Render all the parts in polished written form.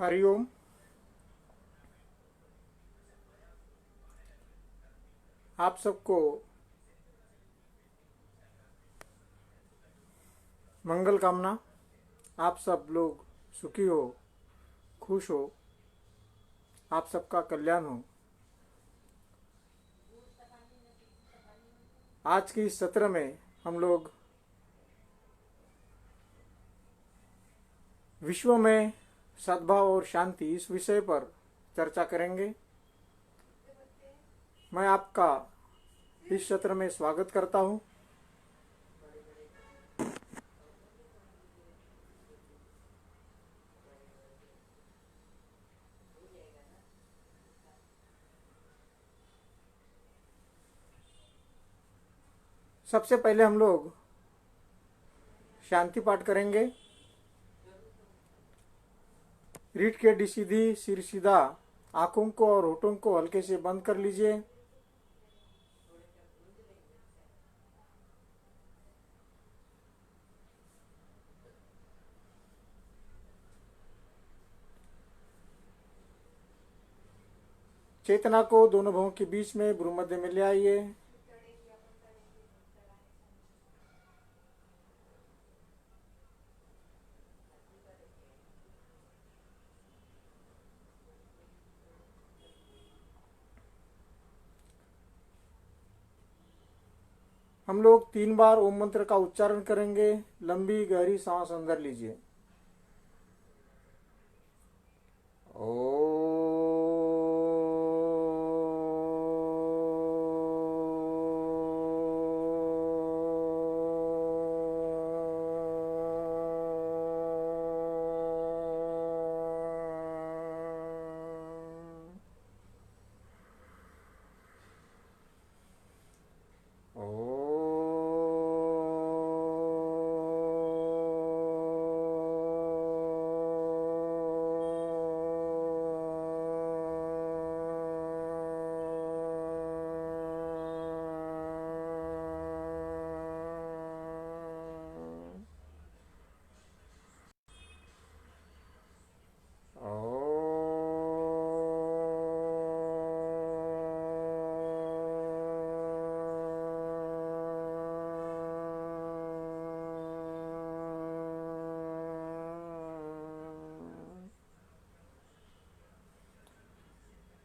हरिओम। आप सबको मंगल कामना। आप सब लोग सुखी हो, खुश हो, आप सबका कल्याण हो। आज की इस सत्र में हम लोग विश्व में सद्भाव और शांति इस विषय पर चर्चा करेंगे। मैं आपका इस सत्र में स्वागत करता हूं। सबसे पहले हम लोग शांति पाठ करेंगे। रीढ़ की हड्डी सीधी, सिर सीधा, आंखों को और होठों को हल्के से बंद कर लीजिए। चेतना को दोनों भुवों के बीच में भ्रूमध्य में ले आइए। हम लोग 3 बार ओम मंत्र का उच्चारण करेंगे। लंबी गहरी सांस अंदर लीजिए। ओ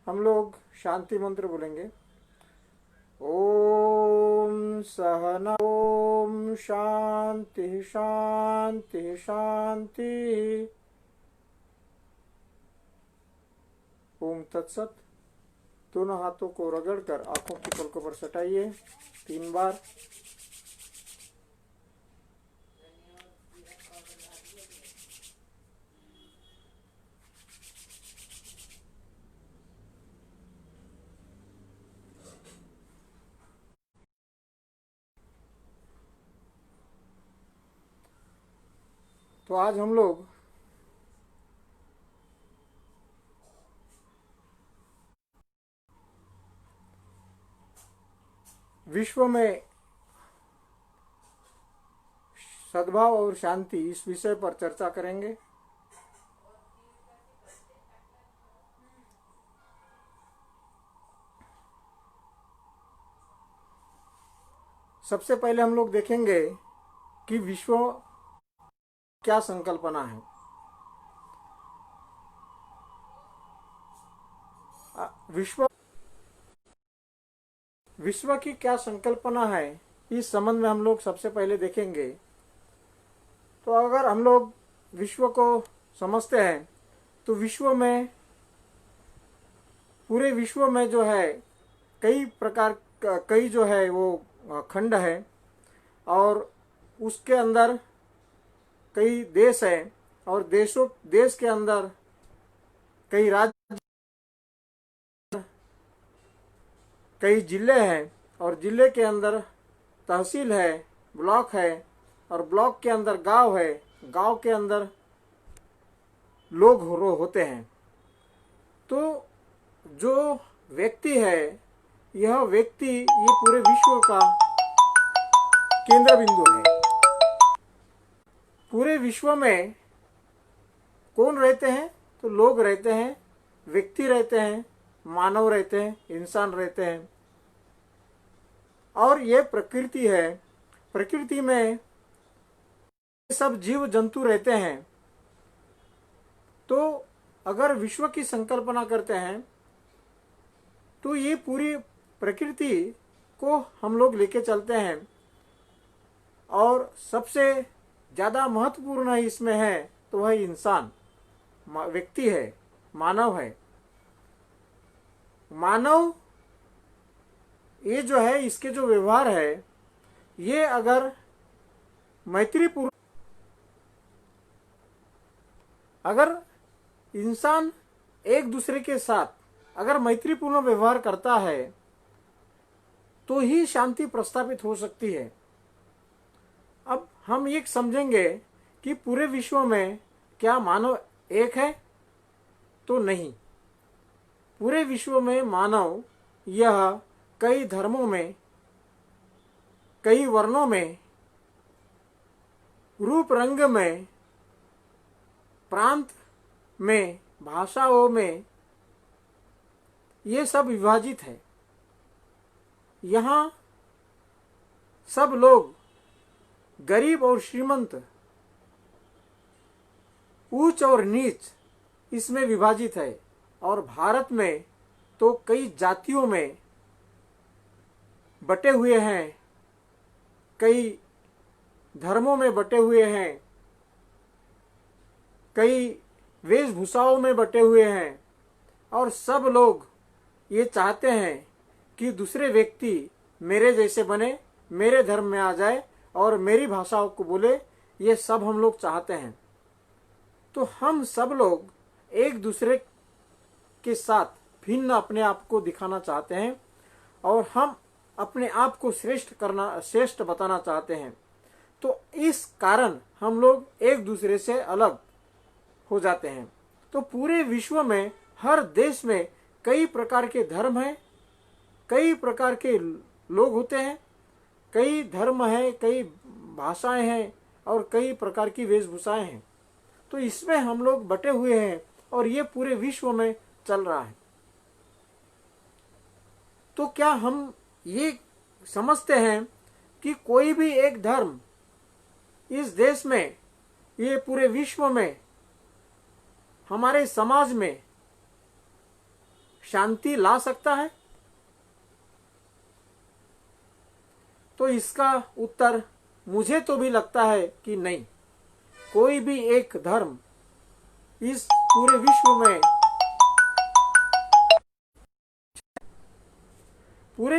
हम लोग शांति मंत्र बोलेंगे। ओम सहना, ओम शांति शांति शांति। ओम तत्सत। दोनों हाथों को रगड़कर आंखों की पलकों पर सटाइए 3 बार। तो आज हम लोग विश्व में सद्भाव और शांति इस विषय पर चर्चा करेंगे। सबसे पहले हम लोग देखेंगे कि विश्व क्या संकल्पना है। विश्व की क्या संकल्पना है, इस संबंध में हम लोग सबसे पहले देखेंगे। तो अगर हम लोग विश्व को समझते हैं तो विश्व में, पूरे विश्व में जो है कई जो है वो खंड है और उसके अंदर कई देश हैं और देश के अंदर कई राज्य, कई जिले हैं और जिले के अंदर तहसील है, ब्लॉक है और ब्लॉक के अंदर गांव है, गांव के अंदर लोग होते हैं। तो जो व्यक्ति है, यह व्यक्ति ये पूरे विश्व का केंद्र बिंदु है। पूरे विश्व में कौन रहते हैं? तो लोग रहते हैं, व्यक्ति रहते हैं, मानव रहते हैं, इंसान रहते हैं। और ये प्रकृति है। प्रकृति में सब जीव जंतु रहते हैं। तो अगर विश्व की संकल्पना करते हैं तो ये पूरी प्रकृति को हम लोग लेके चलते हैं। और सबसे ज़्यादा महत्वपूर्ण इसमें है तो वह इंसान, व्यक्ति है, मानव है। मानव ये जो है, इसके जो व्यवहार है, ये अगर मैत्रीपूर्ण, अगर इंसान एक दूसरे के साथ अगर मैत्रीपूर्ण व्यवहार करता है तो ही शांति प्रस्थापित हो सकती है। अब हम ये समझेंगे कि पूरे विश्व में क्या मानव एक है? तो नहीं। पूरे विश्व में मानव यह कई धर्मों में, कई वर्णों में, रूप रंग में, प्रांत में, भाषाओं में, ये सब विभाजित है। यहाँ सब लोग, गरीब और श्रीमंत, ऊंच और नीच, इसमें विभाजित है। और भारत में तो कई जातियों में बटे हुए हैं, कई धर्मों में बटे हुए हैं, कई वेशभूषाओं में बटे हुए हैं। और सब लोग ये चाहते हैं कि दूसरे व्यक्ति मेरे जैसे बने, मेरे धर्म में आ जाए और मेरी भाषाओं को बोले। ये सब हम लोग चाहते हैं। तो हम सब लोग एक दूसरे के साथ भिन्न अपने आप को दिखाना चाहते हैं और हम अपने आप को श्रेष्ठ बताना चाहते हैं। तो इस कारण हम लोग एक दूसरे से अलग हो जाते हैं। तो पूरे विश्व में, हर देश में कई प्रकार के धर्म हैं, कई प्रकार के लोग होते हैं, कई धर्म हैं, कई भाषाएं हैं और कई प्रकार की वेशभूषाएं हैं। तो इसमें हम लोग बटे हुए हैं और ये पूरे विश्व में चल रहा है। तो क्या हम ये समझते हैं कि कोई भी एक धर्म इस देश में, ये पूरे विश्व में, हमारे समाज में शांति ला सकता है? तो इसका उत्तर मुझे तो भी लगता है कि नहीं। कोई भी एक धर्म इस पूरे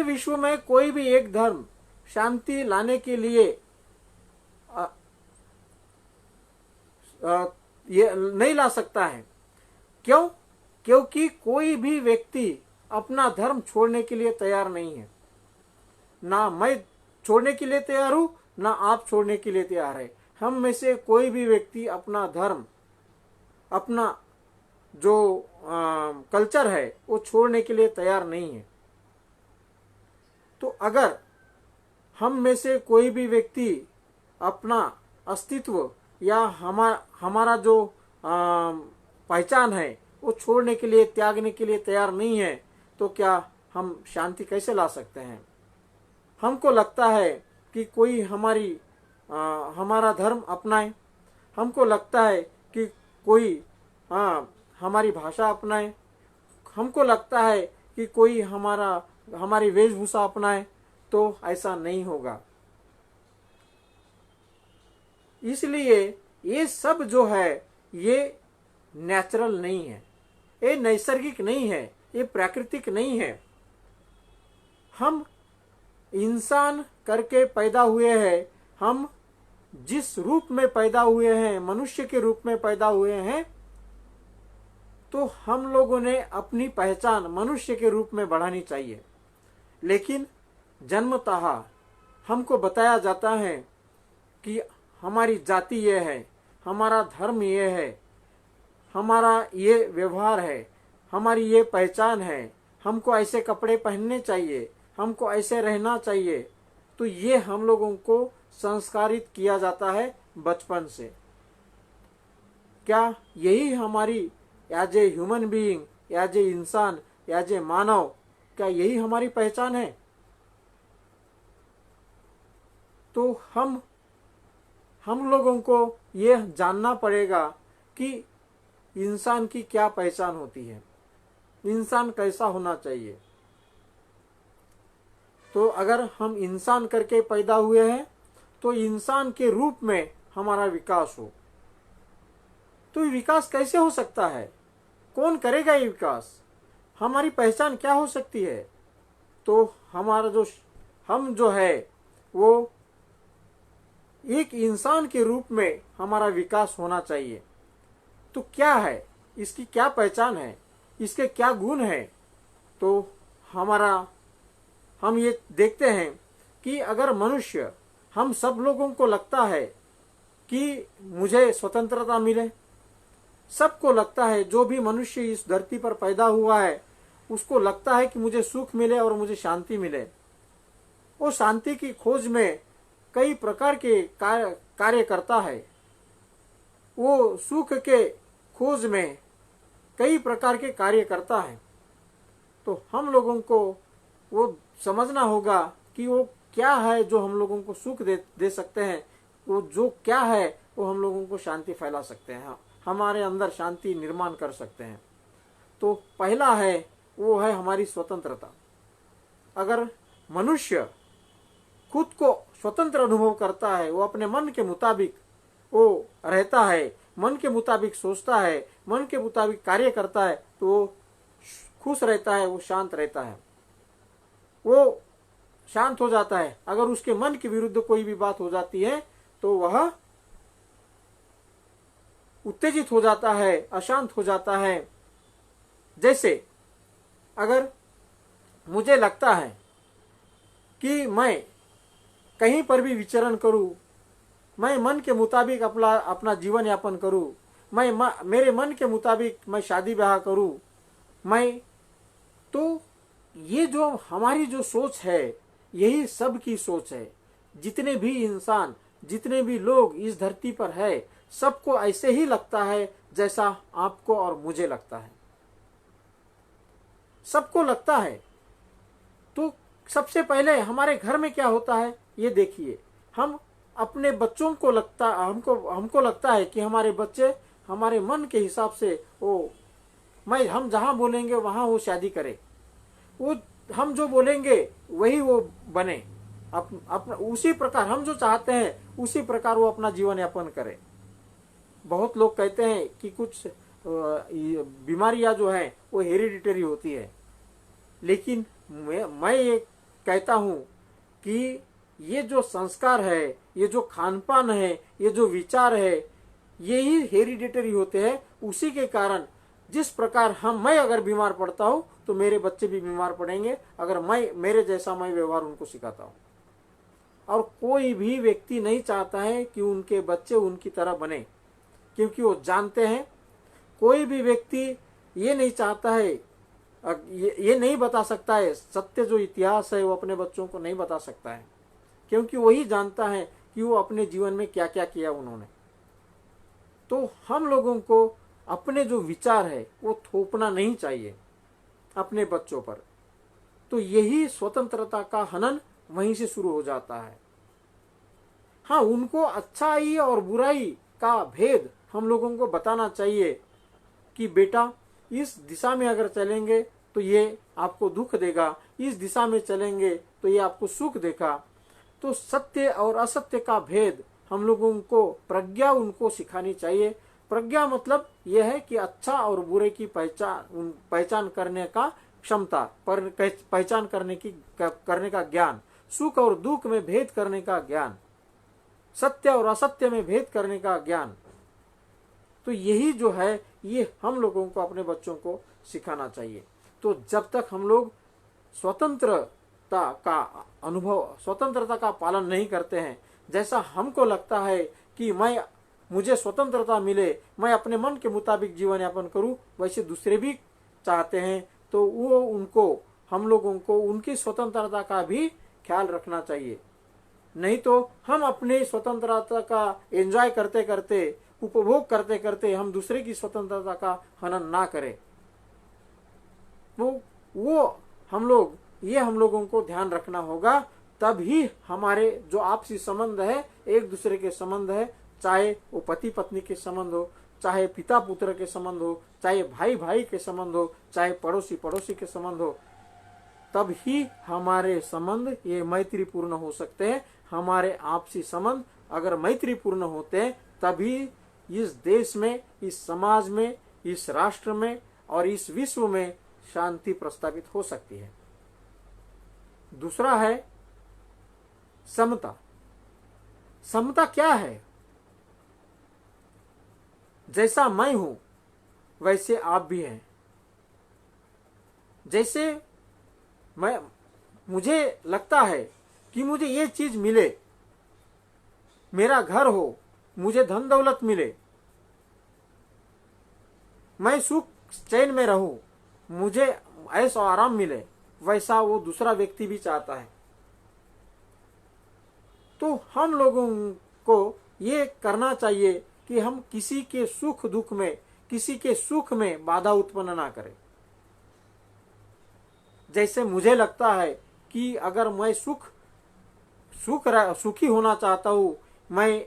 विश्व में कोई भी एक धर्म शांति लाने के लिए ये नहीं ला सकता है। क्यों? क्योंकि कोई भी व्यक्ति अपना धर्म छोड़ने के लिए तैयार नहीं है। ना मैं छोड़ने के लिए तैयार हूं, ना आप छोड़ने के लिए तैयार है। हम में से कोई भी व्यक्ति अपना धर्म, अपना जो कल्चर है, वो छोड़ने के लिए तैयार नहीं है। तो अगर हम में से कोई भी व्यक्ति अपना अस्तित्व या हमारा जो पहचान है वो छोड़ने के लिए, त्यागने के लिए तैयार नहीं है, तो क्या हम शांति कैसे ला सकते हैं? हमको लगता है कि कोई हमारा धर्म अपनाए, हमको लगता है कि कोई हमारी भाषा अपनाए, हमको लगता है कि कोई हमारी वेशभूषा अपनाए, तो ऐसा नहीं होगा। इसलिए ये सब जो है ये नेचुरल नहीं है, ये नैसर्गिक नहीं है, ये प्राकृतिक नहीं है। हम इंसान करके पैदा हुए हैं। हम जिस रूप में पैदा हुए हैं, मनुष्य के रूप में पैदा हुए हैं, तो हम लोगों ने अपनी पहचान मनुष्य के रूप में बढ़ानी चाहिए। लेकिन जन्मतः हमको बताया जाता है कि हमारी जाति ये है, हमारा धर्म ये है, हमारा ये व्यवहार है, हमारी ये पहचान है, हमको ऐसे कपड़े पहनने चाहिए, हमको ऐसे रहना चाहिए। तो ये हम लोगों को संस्कारित किया जाता है बचपन से। क्या यही हमारी as a human being, as a इंसान, एज ए मानव, क्या यही हमारी पहचान है? तो हम लोगों को यह जानना पड़ेगा कि इंसान की क्या पहचान होती है, इंसान कैसा होना चाहिए। तो अगर हम इंसान करके पैदा हुए हैं तो इंसान के रूप में हमारा विकास हो। तो ये विकास कैसे हो सकता है? कौन करेगा ये विकास? हमारी पहचान क्या हो सकती है? तो हमारा हम जो है वो एक इंसान के रूप में हमारा विकास होना चाहिए। तो क्या है इसकी, क्या पहचान है, इसके क्या गुण है? तो हम ये देखते हैं कि अगर मनुष्य, हम सब लोगों को लगता है कि मुझे स्वतंत्रता मिले, सबको लगता है, जो भी मनुष्य इस धरती पर पैदा हुआ है उसको लगता है कि मुझे सुख मिले और मुझे शांति मिले। वो शांति की खोज में कई प्रकार के कार्य करता है, वो सुख के खोज में कई प्रकार के कार्य करता है। तो हम लोगों को वो समझना होगा कि वो क्या है जो हम लोगों को सुख दे सकते हैं, वो जो क्या है वो हम लोगों को शांति फैला सकते हैं, हमारे अंदर शांति निर्माण कर सकते हैं। तो पहला है वो है हमारी स्वतंत्रता। अगर मनुष्य खुद को स्वतंत्र अनुभव करता है, वो अपने मन के मुताबिक वो रहता है, मन के मुताबिक सोचता है, मन के मुताबिक कार्य करता है, तो वो खुश रहता है, वो शांत रहता है, वो शांत हो जाता है। अगर उसके मन के विरुद्ध कोई भी बात हो जाती है तो वह उत्तेजित हो जाता है, अशांत हो जाता है। जैसे अगर मुझे लगता है कि मैं कहीं पर भी विचरण करूं, मैं मन के मुताबिक अपना जीवन यापन करूं, मेरे मन के मुताबिक मैं शादी ब्याह करूं, तो ये जो हमारी जो सोच है यही सब की सोच है। जितने भी इंसान, जितने भी लोग इस धरती पर है, सबको ऐसे ही लगता है जैसा आपको और मुझे लगता है, सबको लगता है। तो सबसे पहले हमारे घर में क्या होता है ये देखिए। हम अपने बच्चों को हमको लगता है कि हमारे बच्चे हमारे मन के हिसाब से हम जहां बोलेंगे वहां वो शादी करे, वो हम जो बोलेंगे वही वो बने, अपना उसी प्रकार हम जो चाहते हैं उसी प्रकार वो अपना जीवन यापन करे। बहुत लोग कहते हैं कि कुछ बीमारियां जो है वो हेरिडिटरी होती है, लेकिन मैं ये कहता हूं कि ये जो संस्कार है, ये जो खान पान है, ये जो विचार है, यही हेरिडिटरी होते हैं। उसी के कारण जिस प्रकार मैं अगर बीमार पड़ता हूं तो मेरे बच्चे भी बीमार पड़ेंगे, अगर मेरे जैसा मैं व्यवहार उनको सिखाता हूं। और कोई भी व्यक्ति नहीं चाहता है कि उनके बच्चे उनकी तरह बने, क्योंकि वो जानते हैं, कोई भी व्यक्ति ये नहीं चाहता है, ये नहीं बता सकता है, सत्य जो इतिहास है वो अपने बच्चों को नहीं बता सकता है, क्योंकि वही जानता है कि वो अपने जीवन में क्या क्या किया उन्होंने। तो हम लोगों को अपने जो विचार है वो थोपना नहीं चाहिए अपने बच्चों पर। तो यही स्वतंत्रता का हनन वहीं से शुरू हो जाता है। हाँ, उनको अच्छाई और बुराई का भेद हम लोगों को बताना चाहिए कि बेटा इस दिशा में अगर चलेंगे तो ये आपको दुख देगा, इस दिशा में चलेंगे तो ये आपको सुख देगा। तो सत्य और असत्य का भेद हम लोगों को प्रज्ञा उनको सिखानी चाहिए। प्रज्ञा मतलब यह है कि अच्छा और बुरे की पहचान करने का क्षमता, पहचान करने का ज्ञान, सुख और दुख में भेद करने का ज्ञान, सत्य और असत्य में भेद करने का ज्ञान। तो यही जो है ये हम लोगों को अपने बच्चों को सिखाना चाहिए। तो जब तक हम लोग स्वतंत्रता का पालन नहीं करते हैं, जैसा हमको लगता है कि मुझे स्वतंत्रता मिले, मैं अपने मन के मुताबिक जीवन यापन करूं, वैसे दूसरे भी चाहते हैं, तो हम लोगों को उनकी स्वतंत्रता का भी ख्याल रखना चाहिए। नहीं तो हम अपने स्वतंत्रता का एंजॉय करते करते उपभोग करते करते हम दूसरे की स्वतंत्रता का हनन ना करें। वो हम लोगों को ध्यान रखना होगा, तभी हमारे जो आपसी संबंध है, एक दूसरे के संबंध है, चाहे वो पति पत्नी के संबंध हो, चाहे पिता पुत्र के संबंध हो, चाहे भाई भाई के संबंध हो, चाहे पड़ोसी पड़ोसी के संबंध हो, तब ही हमारे संबंध ये मैत्रीपूर्ण हो सकते हैं। हमारे आपसी संबंध अगर मैत्रीपूर्ण होते हैं, तभी इस देश में, इस समाज में, इस राष्ट्र में और इस विश्व में शांति प्रस्तावित हो सकती है। दूसरा है समता। समता क्या है? जैसा मैं हूं वैसे आप भी हैं। जैसे मुझे लगता है कि मुझे ये चीज मिले, मेरा घर हो, मुझे धन दौलत मिले, मैं सुख चैन में रहूं, मुझे ऐश और आराम मिले, वैसा वो दूसरा व्यक्ति भी चाहता है। तो हम लोगों को ये करना चाहिए कि हम किसी के सुख दुख में, किसी के सुख में बाधा उत्पन्न ना करें। जैसे मुझे लगता है कि अगर मैं सुखी होना चाहता हूं, मैं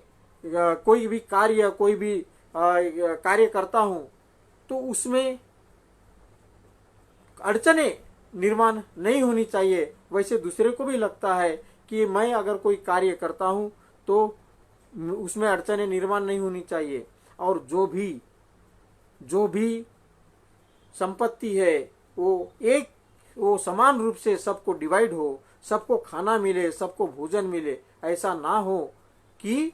कोई भी कार्य करता हूं, तो उसमें अड़चने निर्माण नहीं होनी चाहिए। वैसे दूसरे को भी लगता है कि मैं अगर कोई कार्य करता हूं तो उसमें अड़चने निर्माण नहीं होनी चाहिए। और जो भी संपत्ति है वो समान रूप से सबको डिवाइड हो, सबको खाना मिले, सबको भोजन मिले। ऐसा ना हो कि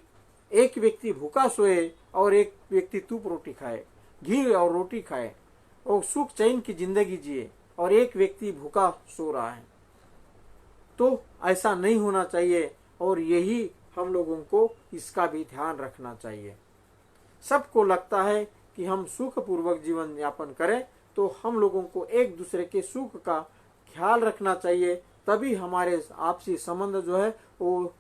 एक व्यक्ति भूखा सोए और एक व्यक्ति तूप रोटी खाए, घी और रोटी खाए और सुख चैन की जिंदगी जिए, और एक व्यक्ति भूखा सो रहा है। तो ऐसा नहीं होना चाहिए, और यही हम लोगों को इसका भी ध्यान रखना चाहिए। सबको लगता है कि हम सुखपूर्वक जीवन यापन करें, तो हम लोगों को एक दूसरे के सुख का ख्याल रखना चाहिए, तभी हमारे आपसी संबंध जो है वो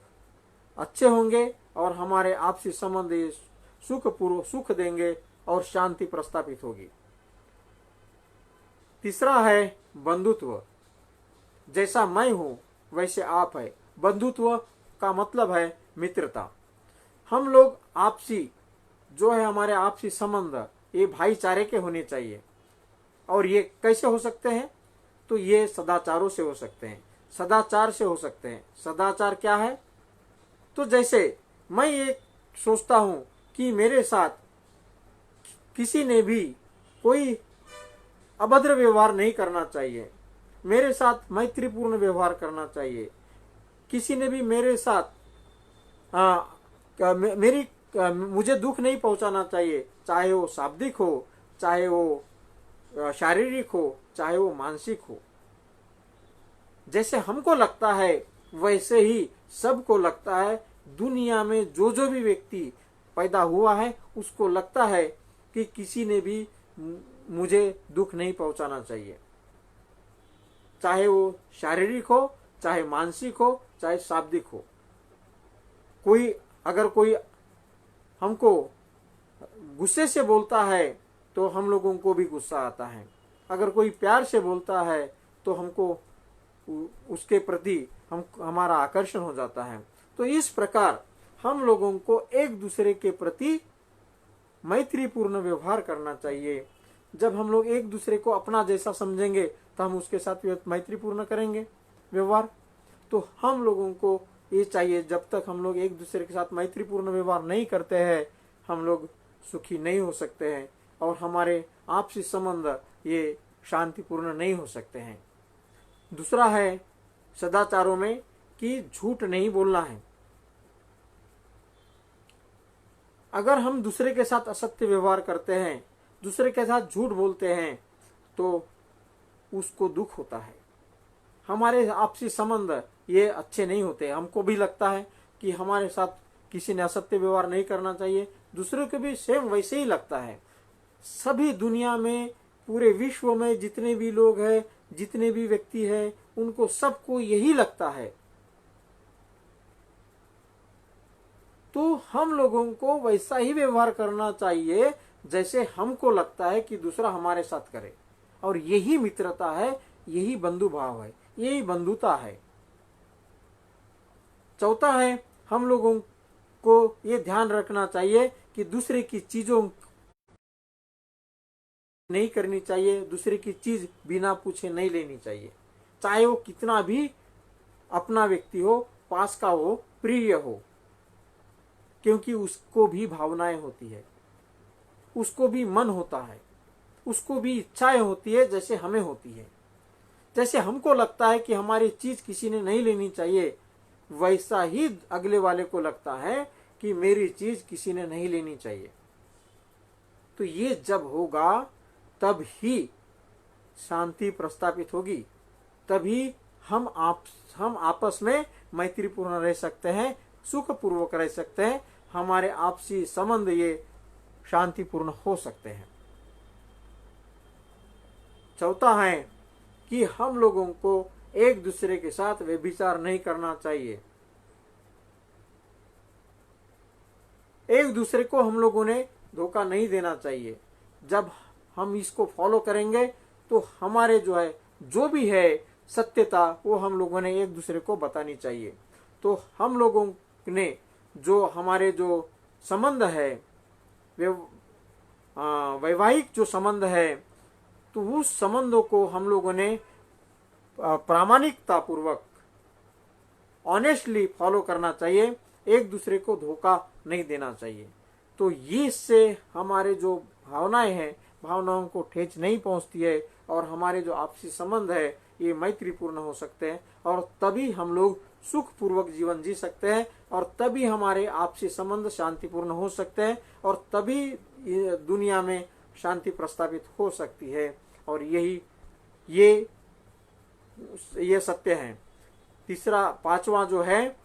अच्छे होंगे और हमारे आपसी संबंध सुख देंगे और शांति प्रस्तापित होगी। तीसरा है बंधुत्व। जैसा मैं हूं वैसे आप है। बंधुत्व का मतलब है मित्रता। हम लोग आपसी जो है, हमारे आपसी संबंध ये भाईचारे के होने चाहिए। और ये कैसे हो सकते हैं? तो ये सदाचारों से हो सकते हैं, सदाचार से हो सकते हैं। सदाचार क्या है? तो जैसे मैं ये सोचता हूं कि मेरे साथ किसी ने भी कोई अभद्र व्यवहार नहीं करना चाहिए, मेरे साथ मैत्रीपूर्ण व्यवहार करना चाहिए। किसी ने भी मेरे साथ मुझे दुख नहीं पहुंचाना चाहिए, चाहे वो शाब्दिक हो, चाहे वो शारीरिक हो, चाहे वो मानसिक हो। जैसे हमको लगता है वैसे ही सबको लगता है। दुनिया में जो भी व्यक्ति पैदा हुआ है उसको लगता है कि किसी ने भी मुझे दुख नहीं पहुंचाना चाहिए, चाहे वो शारीरिक हो, चाहे मानसिक हो, चाहे शाब्दिक हो। अगर कोई हमको गुस्से से बोलता है तो हम लोगों को भी गुस्सा आता है। अगर कोई प्यार से बोलता है तो हमको उसके प्रति हमारा आकर्षण हो जाता है। तो इस प्रकार हम लोगों को एक दूसरे के प्रति मैत्रीपूर्ण व्यवहार करना चाहिए। जब हम लोग एक दूसरे को अपना जैसा समझेंगे तो हम उसके साथ मैत्रीपूर्ण करेंगे व्यवहार। तो हम लोगों को ये चाहिए, जब तक हम लोग एक दूसरे के साथ मैत्रीपूर्ण व्यवहार नहीं करते हैं, हम लोग सुखी नहीं हो सकते हैं और हमारे आपसी संबंध ये शांतिपूर्ण नहीं हो सकते हैं। दूसरा है सदाचारों में कि झूठ नहीं बोलना है। अगर हम दूसरे के साथ असत्य व्यवहार करते हैं, दूसरे के साथ झूठ बोलते हैं, तो उसको दुख होता है। हमारे आपसी संबंध ये अच्छे नहीं होते। हमको भी लगता है कि हमारे साथ किसी ने असत्य व्यवहार नहीं करना चाहिए, दूसरों को भी सेम वैसे ही लगता है। सभी दुनिया में, पूरे विश्व में जितने भी लोग हैं, जितने भी व्यक्ति हैं, उनको सबको यही लगता है। तो हम लोगों को वैसा ही व्यवहार करना चाहिए जैसे हमको लगता है कि दूसरा हमारे साथ करे। और यही मित्रता है, यही बंधु भाव है, यही बंधुता है। चौथा है, हम लोगों को ये ध्यान रखना चाहिए कि दूसरे की चीजों नहीं करनी चाहिए, दूसरे की चीज बिना पूछे नहीं लेनी चाहिए, चाहे वो कितना भी अपना व्यक्ति हो, पास का हो, प्रिय हो, क्योंकि उसको भी भावनाएं होती है, उसको भी मन होता है, उसको भी इच्छाएं होती है जैसे हमें होती है। जैसे हमको लगता है कि हमारी चीज किसी ने नहीं लेनी चाहिए, वैसा ही अगले वाले को लगता है कि मेरी चीज किसी ने नहीं लेनी चाहिए। तो ये जब होगा तब ही शांति प्रस्थापित होगी, तभी हम आपस में मैत्रीपूर्ण रह सकते हैं, सुखपूर्वक रह सकते हैं, हमारे आपसी संबंध ये शांतिपूर्ण हो सकते हैं। चौथा है कि हम लोगों को एक दूसरे के साथ व्यभिचार नहीं करना चाहिए। एक दूसरे को हम लोगों ने धोखा नहीं देना चाहिए। जब हम इसको फॉलो करेंगे तो हमारे जो भी है सत्यता, वो हम लोगों ने एक दूसरे को बतानी चाहिए। तो हम लोगों ने जो हमारे जो संबंध है, वैवाहिक जो संबंध है, तो उस संबंधों को हम लोगों ने प्रामाणिकता पूर्वक ऑनेस्टली फॉलो करना चाहिए, एक दूसरे को धोखा नहीं देना चाहिए। तो ये इससे हमारे जो भावनाएं हैं, भावनाओं को ठेस नहीं पहुंचती है और हमारे जो आपसी संबंध है ये मैत्रीपूर्ण हो सकते हैं, और तभी हम लोग सुखपूर्वक जीवन जी सकते हैं, और तभी हमारे आपसी संबंध शांतिपूर्ण हो सकते हैं, और तभी दुनिया में शांति प्रस्तावित हो सकती है। और ये सत्य है। पांचवा जो है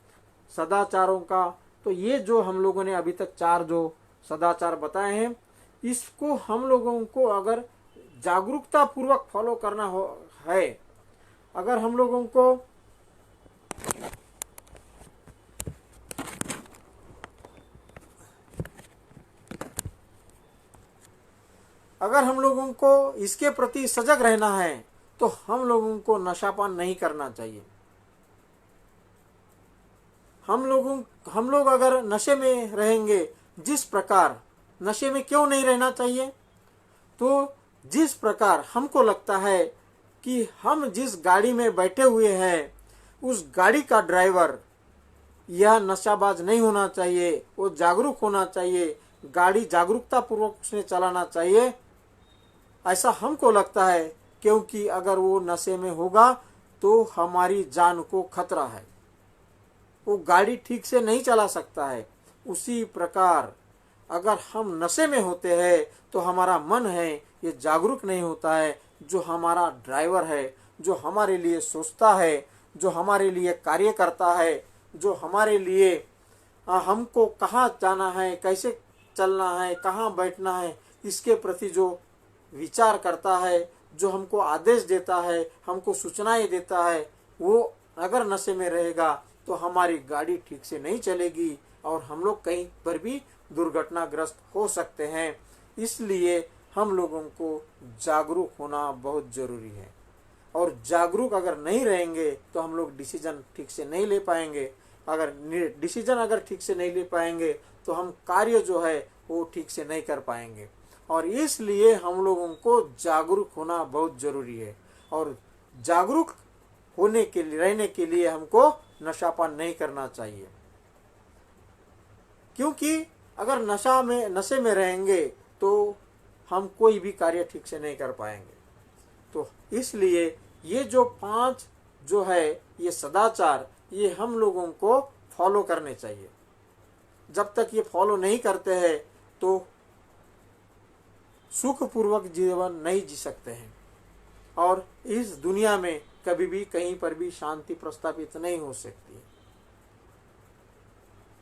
सदाचारों का, तो ये जो हम लोगों ने अभी तक 4 जो सदाचार बताए हैं, इसको हम लोगों को अगर जागरूकता पूर्वक फॉलो करना है, अगर हम लोगों को इसके प्रति सजग रहना है, तो हम लोगों को नशापान नहीं करना चाहिए। हम लोग अगर नशे में रहेंगे, जिस प्रकार नशे में क्यों नहीं रहना चाहिए, तो जिस प्रकार हमको लगता है कि हम जिस गाड़ी में बैठे हुए हैं उस गाड़ी का ड्राइवर यह नशाबाज नहीं होना चाहिए, वो जागरूक होना चाहिए, गाड़ी जागरूकता पूर्वक उसने चलाना चाहिए, ऐसा हमको लगता है। क्योंकि अगर वो नशे में होगा तो हमारी जान को खतरा है, वो गाड़ी ठीक से नहीं चला सकता है। उसी प्रकार अगर हम नशे में होते हैं तो हमारा मन है ये जागरूक नहीं होता है। जो हमारा ड्राइवर है, जो हमारे लिए सोचता है, जो हमारे लिए कार्य करता है, जो हमारे लिए हमको कहाँ जाना है, कैसे चलना है, कहाँ बैठना है, इसके प्रति जो विचार करता है, जो हमको आदेश देता है, हमको सूचनाएं देता है, वो अगर नशे में रहेगा तो हमारी गाड़ी ठीक से नहीं चलेगी और हम लोग कहीं पर भी दुर्घटनाग्रस्त हो सकते हैं। इसलिए हम लोगों को जागरूक होना बहुत जरूरी है, और जागरूक अगर नहीं रहेंगे तो हम लोग डिसीजन ठीक से नहीं ले पाएंगे। अगर डिसीजन ठीक से नहीं ले पाएंगे तो हम कार्य जो है वो ठीक से नहीं कर पाएंगे। और इसलिए हम लोगों को जागरूक होना बहुत जरूरी है, और जागरूक रहने के लिए हमको नशापान नहीं करना चाहिए। क्योंकि अगर नशे में रहेंगे तो हम कोई भी कार्य ठीक से नहीं कर पाएंगे। तो इसलिए ये जो 5 जो है ये सदाचार, ये हम लोगों को फॉलो करने चाहिए। जब तक ये फॉलो नहीं करते हैं तो सुखपूर्वक जीवन नहीं जी सकते हैं, और इस दुनिया में कभी भी कहीं पर भी शांति प्रस्तापित नहीं हो सकती है।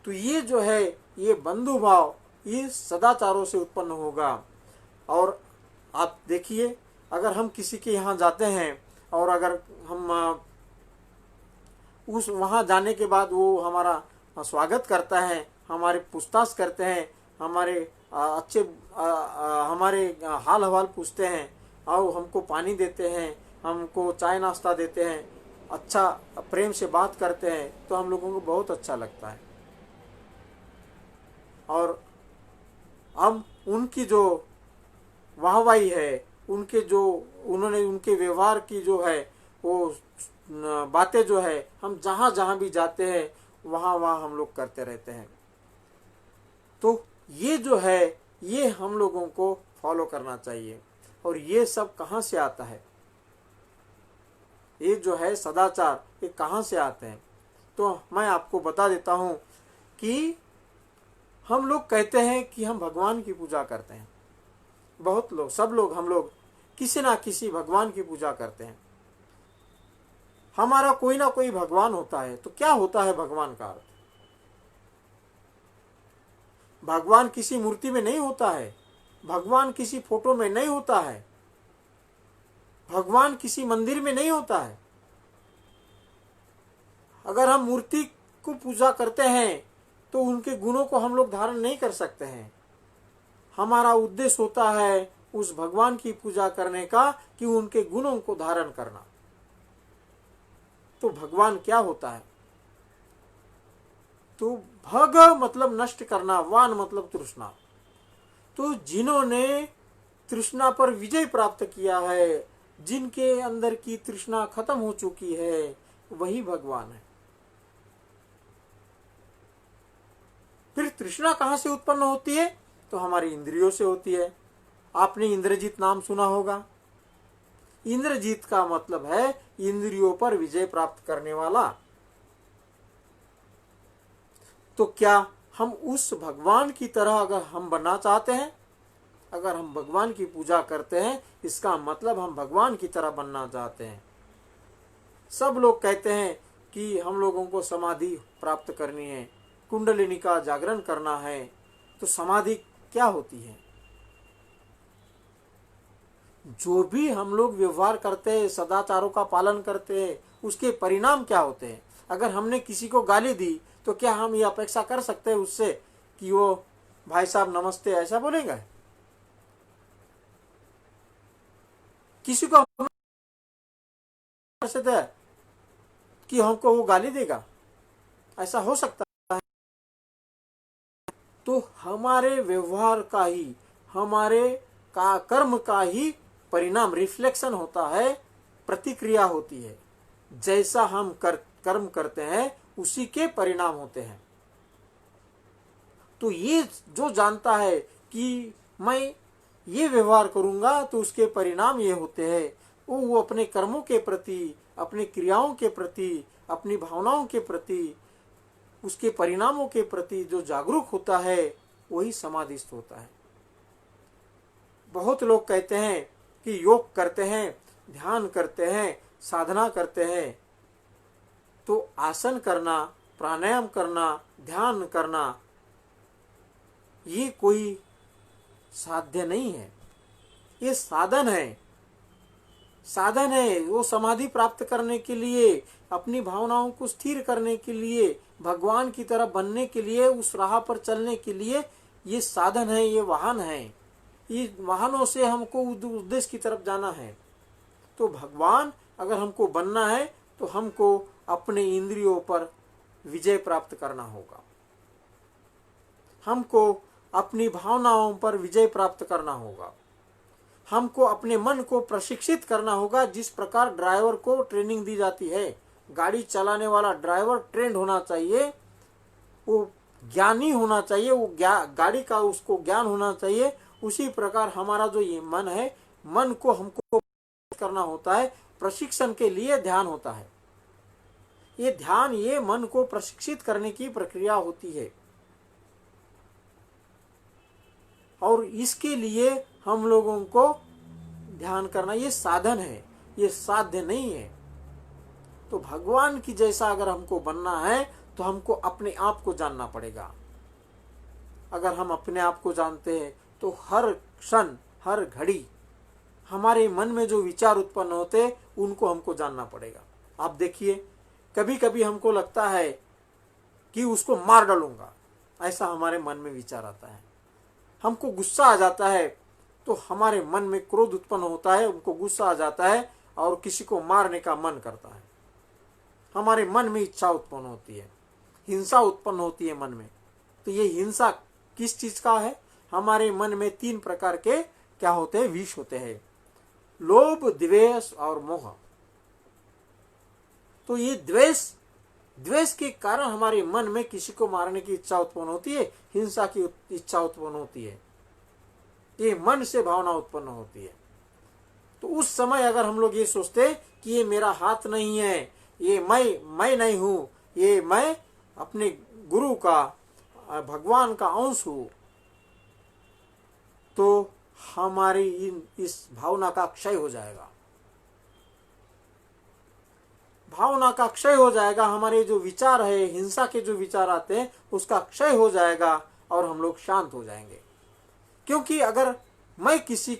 तो ये जो है ये बंधु भाव इस सदाचारों से उत्पन्न होगा। और आप देखिए, अगर हम किसी के यहाँ जाते हैं और अगर हम वहाँ जाने के बाद वो हमारा स्वागत करता है, हमारे पूछताछ करते हैं, हमारे अच्छे हमारे हाल हवाल पूछते हैं और हमको पानी देते हैं, हमको चाय नाश्ता देते हैं, अच्छा प्रेम से बात करते हैं, तो हम लोगों को बहुत अच्छा लगता है। और हम उनकी जो वाहवाही है, उनके जो उन्होंने उनके व्यवहार की जो है वो बातें जो है, हम जहाँ जहाँ भी जाते हैं वहाँ वहाँ हम लोग करते रहते हैं। तो ये जो है ये हम लोगों को फॉलो करना चाहिए। और ये सब कहाँ से आता है, ये जो है सदाचार, ये कहाँ से आते हैं? तो मैं आपको बता देता हूँ कि हम लोग कहते हैं कि हम भगवान की पूजा करते हैं। बहुत लोग, सब लोग, हम लोग किसी ना किसी भगवान की पूजा करते हैं। हमारा कोई ना कोई भगवान होता है। तो क्या होता है भगवान का अर्थ? भगवान किसी मूर्ति में नहीं होता है, भगवान किसी फोटो में नहीं होता है, भगवान किसी मंदिर में नहीं होता है। अगर हम मूर्ति को पूजा करते हैं तो उनके गुणों को हम लोग धारण नहीं कर सकते हैं। हमारा उद्देश्य होता है उस भगवान की पूजा करने का कि उनके गुणों को धारण करना। तो भगवान क्या होता है? तो भग मतलब नष्ट करना, वान मतलब तृष्णा। तो जिन्होंने तृष्णा पर विजय प्राप्त किया है, जिनके अंदर की तृष्णा खत्म हो चुकी है, वही भगवान है। फिर तृष्णा कहां से उत्पन्न होती है? तो हमारी इंद्रियों से होती है। आपने इंद्रजीत नाम सुना होगा। इंद्रजीत का मतलब है इंद्रियों पर विजय प्राप्त करने वाला। तो क्या हम उस भगवान की तरह अगर हम बनना चाहते हैं, अगर हम भगवान की पूजा करते हैं, इसका मतलब हम भगवान की तरह बनना चाहते हैं। सब लोग कहते हैं कि हम लोगों को समाधि प्राप्त करनी है, कुंडलिनी का जागरण करना है। तो समाधि क्या होती है? जो भी हम लोग व्यवहार करते हैं, सदाचारों का पालन करते हैं, उसके परिणाम क्या होते हैं? अगर हमने किसी को गाली दी तो क्या हम ये अपेक्षा कर सकते हैं उससे कि वो भाई साहब नमस्ते ऐसा बोलेगा? किसी को कि हमको वो गाली देगा? ऐसा हो सकता है? तो हमारे व्यवहार का ही, हमारे का कर्म का ही परिणाम, रिफ्लेक्शन होता है, प्रतिक्रिया होती है। जैसा हम कर्म करते हैं उसी के परिणाम होते हैं। तो ये जो जानता है कि मैं ये व्यवहार करूंगा तो उसके परिणाम ये होते हैं, वो अपने कर्मों के प्रति, अपनी क्रियाओं के प्रति, अपनी भावनाओं के प्रति, उसके परिणामों के प्रति जो जागरूक होता है वही समाधिस्थ होता है। बहुत लोग कहते हैं कि योग करते हैं, ध्यान करते हैं, साधना करते हैं। तो आसन करना, प्राणायाम करना, ध्यान करना ये कोई साध्य नहीं है, ये साधन है। साधन है वो समाधि प्राप्त करने के लिए, अपनी भावनाओं को स्थिर करने के लिए, भगवान की तरह बनने के लिए, उस राह पर चलने के लिए ये साधन है, ये वाहन है। ये वाहनों से हमको उद्देश्य की तरफ जाना है। तो भगवान अगर हमको बनना है तो हमको अपने इंद्रियों पर विजय प्राप्त करना होगा, हमको अपनी भावनाओं पर विजय प्राप्त करना होगा, हमको अपने मन को प्रशिक्षित करना होगा। जिस प्रकार ड्राइवर को ट्रेनिंग दी जाती है, गाड़ी चलाने वाला ड्राइवर ट्रेंड होना चाहिए, वो ज्ञानी होना चाहिए, वो गाड़ी का उसको ज्ञान होना चाहिए। उसी प्रकार हमारा जो ये मन है, मन को हमको करना होता है। प्रशिक्षण के लिए ध्यान होता है। ये ध्यान, ये मन को प्रशिक्षित करने की प्रक्रिया होती है। और इसके लिए हम लोगों को ध्यान करना ये साधन है, ये साध्य नहीं है। तो भगवान की जैसा अगर हमको बनना है तो हमको अपने आप को जानना पड़ेगा। अगर हम अपने आप को जानते हैं तो हर क्षण, हर घड़ी हमारे मन में जो विचार उत्पन्न होते हैं उनको हमको जानना पड़ेगा। आप देखिए, कभी कभी हमको लगता है कि उसको मार डालूंगा, ऐसा हमारे मन में विचार आता है। हमको गुस्सा आ जाता है तो हमारे मन में क्रोध उत्पन्न होता है, उनको गुस्सा आ जाता है और किसी को मारने का मन करता है। हमारे मन में इच्छा उत्पन्न होती है, हिंसा उत्पन्न होती है मन में। तो ये हिंसा किस चीज का है? हमारे मन में 3 प्रकार के क्या होते हैं? विष होते हैं, लोभ, द्वेष और मोह। तो ये द्वेष के कारण हमारे मन में किसी को मारने की इच्छा उत्पन्न होती है, हिंसा की इच्छा उत्पन्न होती है। ये मन से भावना उत्पन्न होती है। तो उस समय अगर हम लोग ये सोचते कि ये मेरा हाथ नहीं है, ये मैं नहीं हूं, ये मैं अपने गुरु का, भगवान का अंश हूं, तो हमारी इस भावना का क्षय हो जाएगा। भावना का क्षय हो जाएगा। हमारे जो विचार है, हिंसा के जो विचार आते हैं, उसका क्षय हो जाएगा और हम लोग शांत हो जाएंगे। क्योंकि अगर मैं किसी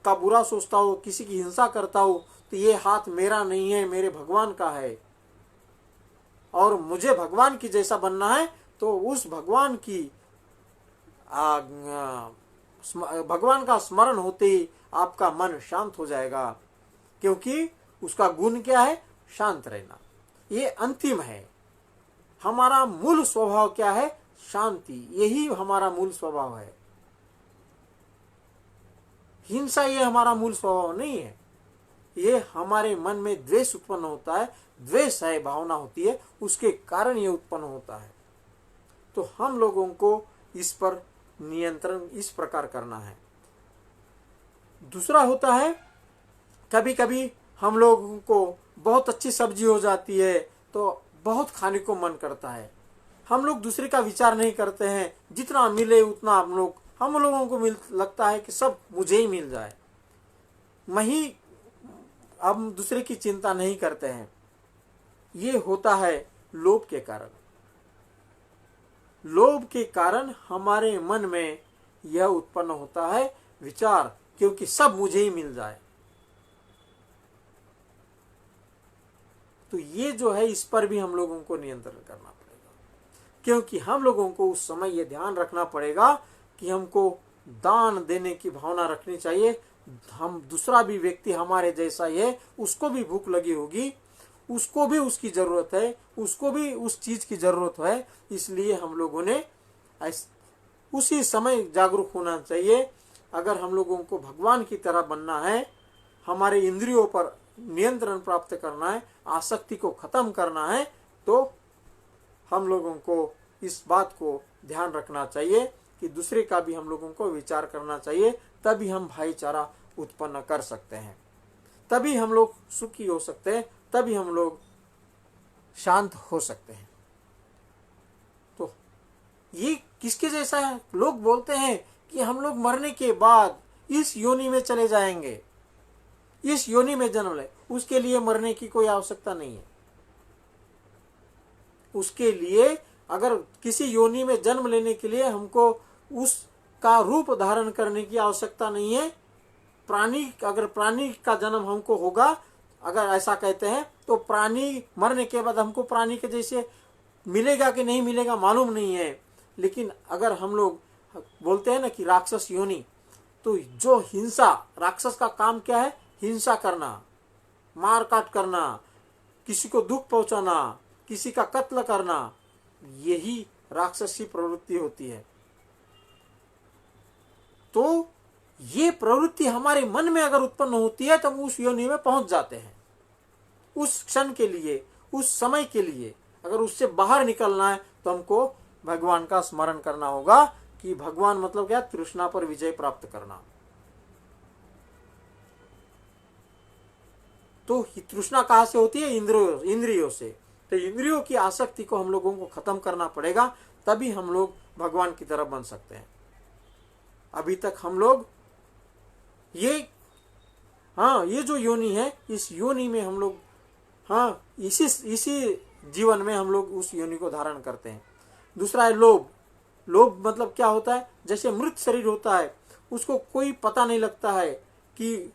का बुरा सोचता हूं, किसी की हिंसा करता हूं, तो ये हाथ मेरा नहीं है, मेरे भगवान का है और मुझे भगवान की जैसा बनना है। तो उस भगवान की भगवान का स्मरण होते ही आपका मन शांत हो जाएगा। क्योंकि उसका गुण क्या है? शांत रहना। ये अंतिम है। हमारा मूल स्वभाव क्या है? शांति। यही हमारा मूल स्वभाव है। हिंसा ये हमारा मूल स्वभाव नहीं है। ये हमारे मन में द्वेष उत्पन्न होता है, द्वेष है, भावना होती है, उसके कारण ये उत्पन्न होता है। तो हम लोगों को इस पर नियंत्रण इस प्रकार करना है। दूसरा होता है, कभी कभी हम लोगों को बहुत अच्छी सब्जी हो जाती है तो बहुत खाने को मन करता है। हम लोग दूसरे का विचार नहीं करते हैं, जितना मिले उतना हम लोगों को लगता है कि सब मुझे ही मिल जाए, मैं ही, हम दूसरे की चिंता नहीं करते हैं। ये होता है लोभ के कारण। लोभ के कारण हमारे मन में यह उत्पन्न होता है विचार, क्योंकि सब मुझे ही मिल जाए। तो ये जो है, इस पर भी हम लोगों को नियंत्रण करना पड़ेगा। क्योंकि हम लोगों को उस समय ये ध्यान रखना पड़ेगा कि हमको दान देने की भावना रखनी चाहिए। हम दूसरा भी व्यक्ति हमारे जैसा ही है, उसको भी भूख लगी होगी, उसको भी उसकी जरूरत है, उसको भी उस चीज की जरूरत है। इसलिए हम लोगों ने उसी समय जागरूक होना चाहिए। अगर हम लोगों को भगवान की तरह बनना है, हमारे इंद्रियों पर नियंत्रण प्राप्त करना है, आसक्ति को खत्म करना है, तो हम लोगों को इस बात को ध्यान रखना चाहिए कि दूसरे का भी हम लोगों को विचार करना चाहिए। तभी हम भाईचारा उत्पन्न कर सकते हैं, तभी हम लोग सुखी हो सकते हैं, तभी हम लोग शांत हो सकते हैं। तो ये किसके जैसा है? लोग बोलते हैं कि हम लोग मरने के बाद इस योनि में चले जाएंगे, इस योनि में जन्म ले। उसके लिए मरने की कोई आवश्यकता नहीं है। उसके लिए अगर किसी योनि में जन्म लेने के लिए हमको उसका रूप धारण करने की आवश्यकता नहीं है। अगर प्राणी का जन्म हमको होगा, अगर ऐसा कहते हैं, तो प्राणी मरने के बाद हमको प्राणी के जैसे मिलेगा कि नहीं मिलेगा मालूम नहीं है। लेकिन अगर हम लोग बोलते हैं ना कि राक्षस योनि, तो जो हिंसा, राक्षस का काम क्या है? हिंसा करना, मार काट करना, किसी को दुख पहुंचाना, किसी का कत्ल करना, यही राक्षसी प्रवृत्ति होती है। तो ये प्रवृत्ति हमारे मन में अगर उत्पन्न होती है तो हम उस योनि में पहुंच जाते हैं। उस क्षण के लिए, उस समय के लिए अगर उससे बाहर निकलना है तो हमको भगवान का स्मरण करना होगा। कि भगवान मतलब क्या? तृष्णा पर विजय प्राप्त करना। तो तृष्णा कहां से होती है? इंद्रियों से। तो इंद्रियों की आसक्ति को हम लोगों को खत्म करना पड़ेगा, तभी हम लोग भगवान की तरफ बन सकते हैं। अभी तक हम लोग ये जो योनि है, इस योनि में हम लोग इसी जीवन में हम लोग उस योनि को धारण करते हैं। दूसरा है लोभ। लोभ मतलब क्या होता है? जैसे मृत शरीर होता है, उसको कोई पता नहीं लगता है कि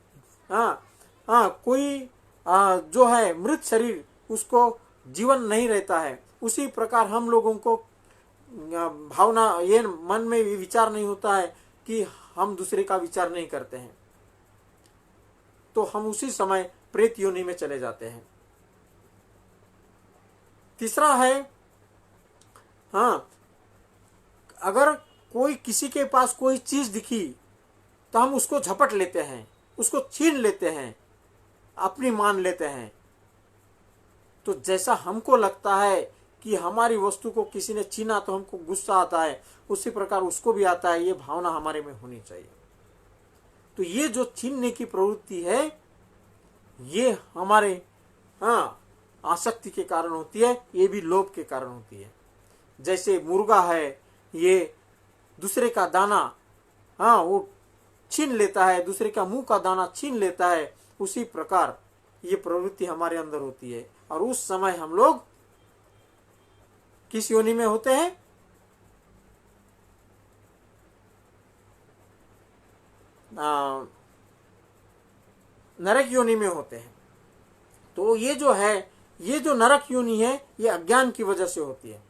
कोई जो है मृत शरीर, उसको जीवन नहीं रहता है। उसी प्रकार हम लोगों को भावना, ये मन में विचार नहीं होता है कि हम दूसरे का विचार नहीं करते हैं, तो हम उसी समय प्रेत योनि में चले जाते हैं। तीसरा है, हाँ, अगर कोई किसी के पास कोई चीज दिखी तो हम उसको झपट लेते हैं, उसको छीन लेते हैं, अपनी मान लेते हैं। तो जैसा हमको लगता है कि हमारी वस्तु को किसी ने छीना तो हमको गुस्सा आता है, उसी प्रकार उसको भी आता है। ये भावना हमारे में होनी चाहिए। तो ये जो छीनने की प्रवृत्ति है, ये हमारे आसक्ति के कारण होती है, ये भी लोभ के कारण होती है। जैसे मुर्गा है, ये दूसरे का दाना वो छीन लेता है, दूसरे का मुंह का दाना छीन लेता है, उसी प्रकार ये प्रवृत्ति हमारे अंदर होती है। और उस समय हम लोग किस योनि में होते हैं? नरक योनि में होते हैं। तो ये जो है, ये जो नरक योनि है, ये अज्ञान की वजह से होती है।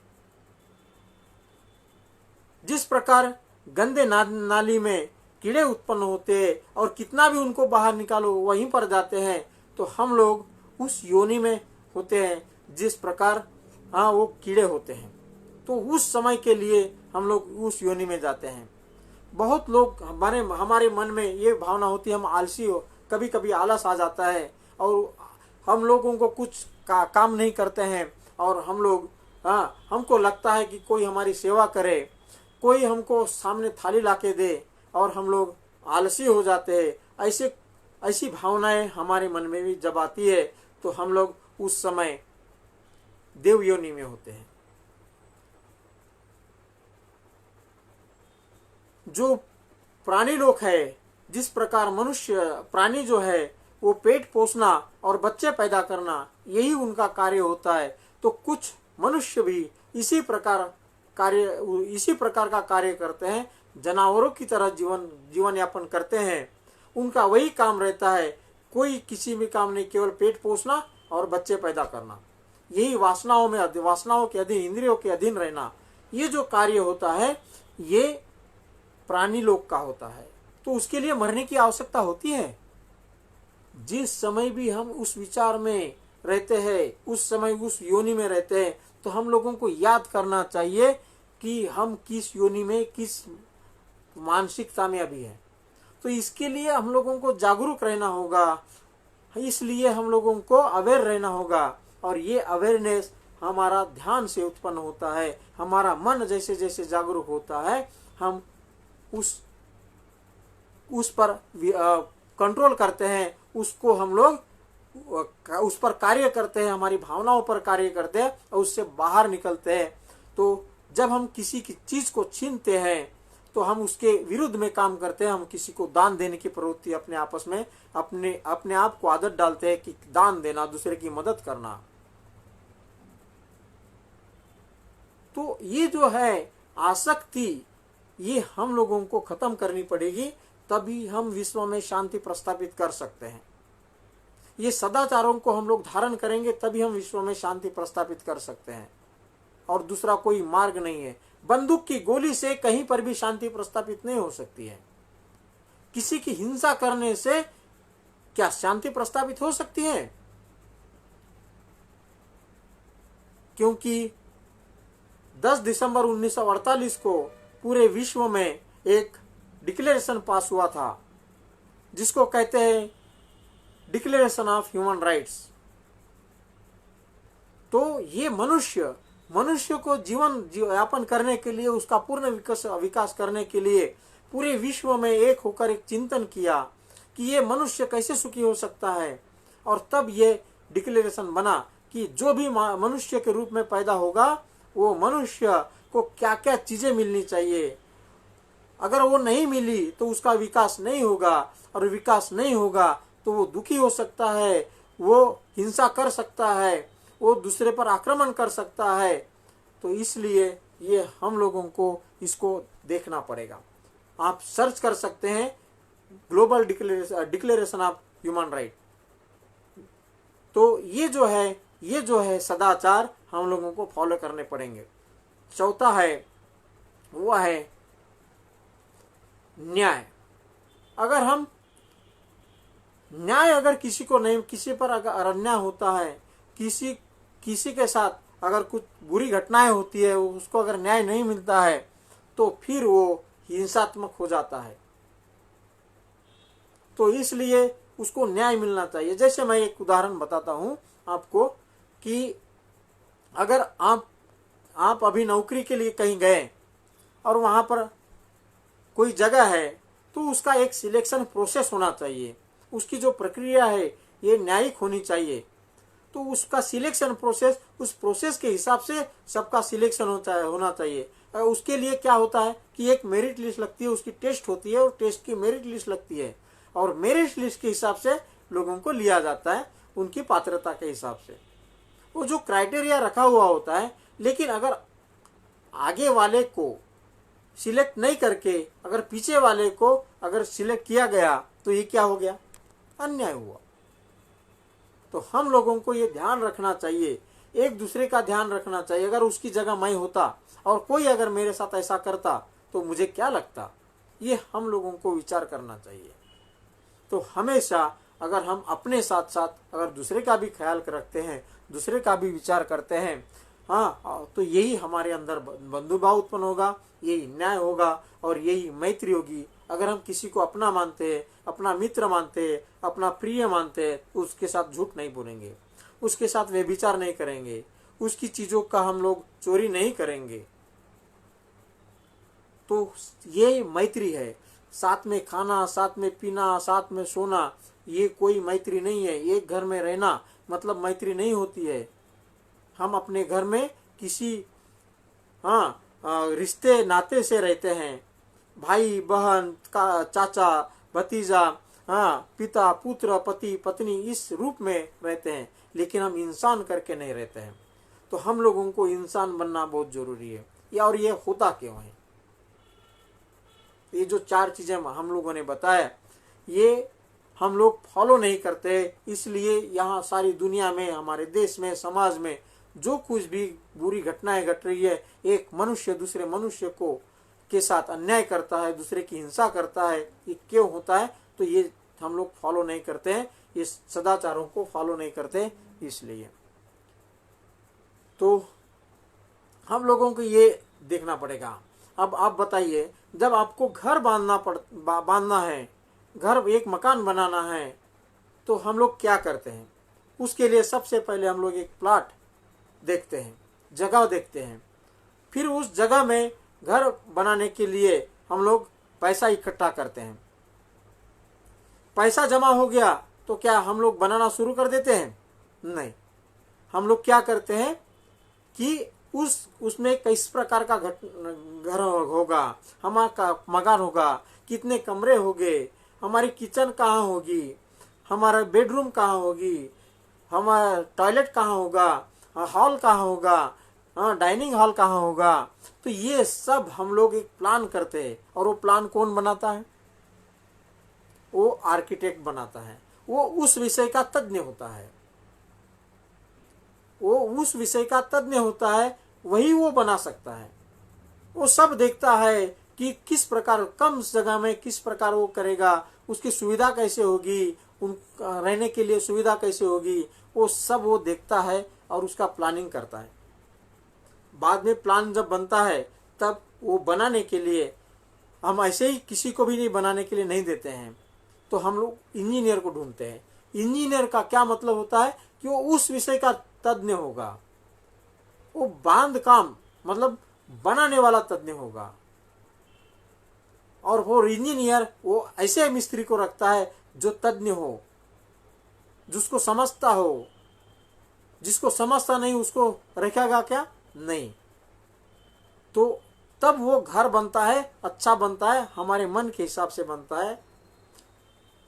जिस प्रकार गंदे नाली में कीड़े उत्पन्न होते हैं और कितना भी उनको बाहर निकालो वहीं पर जाते हैं, तो हम लोग उस योनि में होते हैं जिस प्रकार वो कीड़े होते हैं। तो उस समय के लिए हम लोग उस योनि में जाते हैं। बहुत लोग हमारे मन में ये भावना होती है, हम आलसी हो, कभी कभी आलस आ जाता है और हम लोगों को कुछ काम नहीं करते हैं, और हम लोग हमको लगता है कि कोई हमारी सेवा करे, कोई हमको सामने थाली लाके दे, और हम लोग आलसी हो जाते हैं। ऐसी भावनाएं हमारे मन में भी जब आती है तो हम लोग उस समय देव योनि में होते हैं। जो प्राणी लोग है, जिस प्रकार मनुष्य प्राणी जो है वो पेट पोसना और बच्चे पैदा करना, यही उनका कार्य होता है। तो कुछ मनुष्य भी इसी प्रकार का कार्य करते हैं, जानवरों की तरह जीवन यापन करते हैं। उनका वही काम रहता है, कोई किसी भी काम नहीं, केवल पेट पोसना और बच्चे पैदा करना, यही वासनाओं के अधीन, इंद्रियों के अधीन रहना, ये जो कार्य होता है ये प्राणी लोक का होता है। तो उसके लिए मरने की आवश्यकता होती है। जिस समय भी हम उस विचार में रहते हैं, उस समय उस योनि में रहते हैं, तो हम लोगों को याद करना चाहिए कि हम किस योनि में, किस मानसिकता में अभी है। तो इसके लिए हम लोगों को जागरूक रहना होगा, इसलिए हम लोगों को अवेयर रहना होगा। और ये अवेयरनेस हमारा ध्यान से उत्पन्न होता है। हमारा मन जैसे जैसे जागरूक होता है, हम उस पर कंट्रोल करते हैं, उसको हम लोग उस पर कार्य करते हैं, हमारी भावनाओं पर कार्य करते हैं और उससे बाहर निकलते हैं। तो जब हम किसी की चीज को छीनते हैं तो हम उसके विरुद्ध में काम करते हैं। हम किसी को दान देने की प्रवृत्ति अपने आपस में अपने आप को आदत डालते हैं कि दान देना, दूसरे की मदद करना। तो ये जो है आसक्ति, ये हम लोगों को खत्म करनी पड़ेगी, तभी हम विश्व में शांति प्रस्थापित कर सकते हैं। ये सदाचारों को हम लोग धारण करेंगे तभी हम विश्व में शांति प्रस्थापित कर सकते हैं, और दूसरा कोई मार्ग नहीं है। बंदूक की गोली से कहीं पर भी शांति प्रस्थापित नहीं हो सकती है। किसी की हिंसा करने से क्या शांति प्रस्थापित हो सकती है? क्योंकि 10 दिसंबर 1948 को पूरे विश्व में एक डिक्लेरेशन पास हुआ था, जिसको कहते हैं डिक्लेरेशन ऑफ ह्यूमन राइट्स। तो ये मनुष्य को जीवन यापन करने के लिए, उसका पूर्ण विकास करने के लिए पूरे विश्व में एक होकर एक चिंतन किया कि ये मनुष्य कैसे सुखी हो सकता है। और तब ये डिक्लेरेशन बना कि जो भी मनुष्य के रूप में पैदा होगा, वो मनुष्य को क्या क्या चीजें मिलनी चाहिए। अगर वो नहीं मिली तो उसका विकास नहीं होगा, और विकास नहीं होगा तो वो दुखी हो सकता है, वो हिंसा कर सकता है, वो दूसरे पर आक्रमण कर सकता है। तो इसलिए ये हम लोगों को इसको देखना पड़ेगा। आप सर्च कर सकते हैं global declaration of human right. तो ये जो है सदाचार हम लोगों को फॉलो करने पड़ेंगे। चौथा है वो है न्याय। अगर हम न्याय, अगर किसी को नहीं, किसी पर अगर अन्याय होता है, किसी किसी के साथ अगर कुछ बुरी घटनाएं होती है, उसको अगर न्याय नहीं मिलता है तो फिर वो हिंसात्मक हो जाता है। तो इसलिए उसको न्याय मिलना चाहिए। जैसे मैं एक उदाहरण बताता हूं आपको कि अगर आप अभी नौकरी के लिए कहीं गए और वहां पर कोई जगह है, तो उसका एक सिलेक्शन प्रोसेस होना चाहिए। उसकी जो प्रक्रिया है ये न्यायिक होनी चाहिए। तो उसका सिलेक्शन प्रोसेस, उस प्रोसेस के हिसाब से सबका सिलेक्शन होना चाहिए। उसके लिए क्या होता है कि एक मेरिट लिस्ट लगती है, उसकी टेस्ट होती है और टेस्ट की मेरिट लिस्ट लगती है, और मेरिट लिस्ट के हिसाब से लोगों को लिया जाता है, उनकी पात्रता के हिसाब से। वो जो क्राइटेरिया रखा हुआ होता है, लेकिन अगर आगे वाले को सिलेक्ट नहीं करके अगर पीछे वाले को अगर सिलेक्ट किया गया तो ये क्या हो गया? अन्याय हुआ। तो हम लोगों को ये ध्यान रखना चाहिए, एक दूसरे का ध्यान रखना चाहिए। अगर उसकी जगह मैं होता और कोई अगर मेरे साथ ऐसा करता तो मुझे क्या लगता, ये हम लोगों को विचार करना चाहिए। तो हमेशा अगर हम अपने साथ साथ अगर दूसरे का भी ख्याल रखते हैं, दूसरे का भी विचार करते हैं, हाँ, तो यही हमारे अंदर बंधुभाव उत्पन्न होगा, यही न्याय होगा और यही मैत्री होगी। अगर हम किसी को अपना मानते हैं, अपना मित्र मानते हैं, अपना प्रिय मानते हैं, तो उसके साथ झूठ नहीं बोलेंगे, उसके साथ व्यभिचार नहीं करेंगे, उसकी चीजों का हम लोग चोरी नहीं करेंगे। तो ये मैत्री है। साथ में खाना, साथ में पीना, साथ में सोना, ये कोई मैत्री नहीं है। एक घर में रहना मतलब मैत्री नहीं होती है। हम अपने घर में किसी रिश्ते नाते से रहते हैं, भाई बहन का, चाचा भतीजा, पिता पुत्र, पति पत्नी, इस रूप में रहते हैं, लेकिन हम इंसान करके नहीं रहते हैं। तो हम लोगों को इंसान बनना बहुत जरूरी है। और ये होता क्यों है? ये जो 4 चीजें हम लोगों ने बताया, ये हम लोग फॉलो नहीं करते, इसलिए यहाँ सारी दुनिया में, हमारे देश में, समाज में जो कुछ भी बुरी घटनाएं घट रही है, एक मनुष्य दूसरे मनुष्य को के साथ अन्याय करता है, दूसरे की हिंसा करता है, ये क्यों होता है? तो ये हम लोग फॉलो नहीं करते हैं, इस सदाचारों को फॉलो नहीं करते, इसलिए। तो हम लोगों को ये देखना पड़ेगा। अब आप बताइए, जब आपको घर बांधना है, घर, एक मकान बनाना है, तो हम लोग क्या करते हैं? उसके लिए सबसे पहले हम लोग एक प्लॉट देखते हैं, जगह देखते हैं, फिर उस जगह में घर बनाने के लिए हम लोग पैसा इकट्ठा करते हैं। पैसा जमा हो गया तो क्या हम लोग बनाना शुरू कर देते हैं? नहीं, हम लोग क्या करते हैं कि उसमें किस प्रकार का घर होगा, हमारा मकान होगा, कितने कमरे होंगे, हमारी किचन कहाँ होगी, हमारा बेडरूम कहाँ होगी, हमारा टॉयलेट कहाँ होगा, हॉल कहाँ होगा, डाइनिंग हॉल कहाँ होगा। तो ये सब हम लोग एक प्लान करते हैं। और वो प्लान कौन बनाता है? वो आर्किटेक्ट बनाता है। वो उस विषय का तज्ञ होता है, वो उस विषय का तज्ञ होता है, वही वो बना सकता है। वो सब देखता है कि किस प्रकार कम जगह में किस प्रकार वो करेगा, उसकी सुविधा कैसे होगी, उन रहने के लिए सुविधा कैसे होगी, वो सब वो देखता है और उसका प्लानिंग करता है। बाद में प्लान जब बनता है तब वो बनाने के लिए हम ऐसे ही किसी को भी नहीं बनाने के लिए नहीं देते हैं, तो हम लोग इंजीनियर को ढूंढते हैं। इंजीनियर का क्या मतलब होता है कि वो उस विषय का तज्ञ होगा, वो बांध काम मतलब बनाने वाला तज्ञ होगा। और वो इंजीनियर वो ऐसे मिस्त्री को रखता है जो तज्ञ हो, जिसको समझता हो। जिसको समझता नहीं उसको रखेगा क्या? नहीं। तो तब वो घर बनता है, अच्छा बनता है, हमारे मन के हिसाब से बनता है।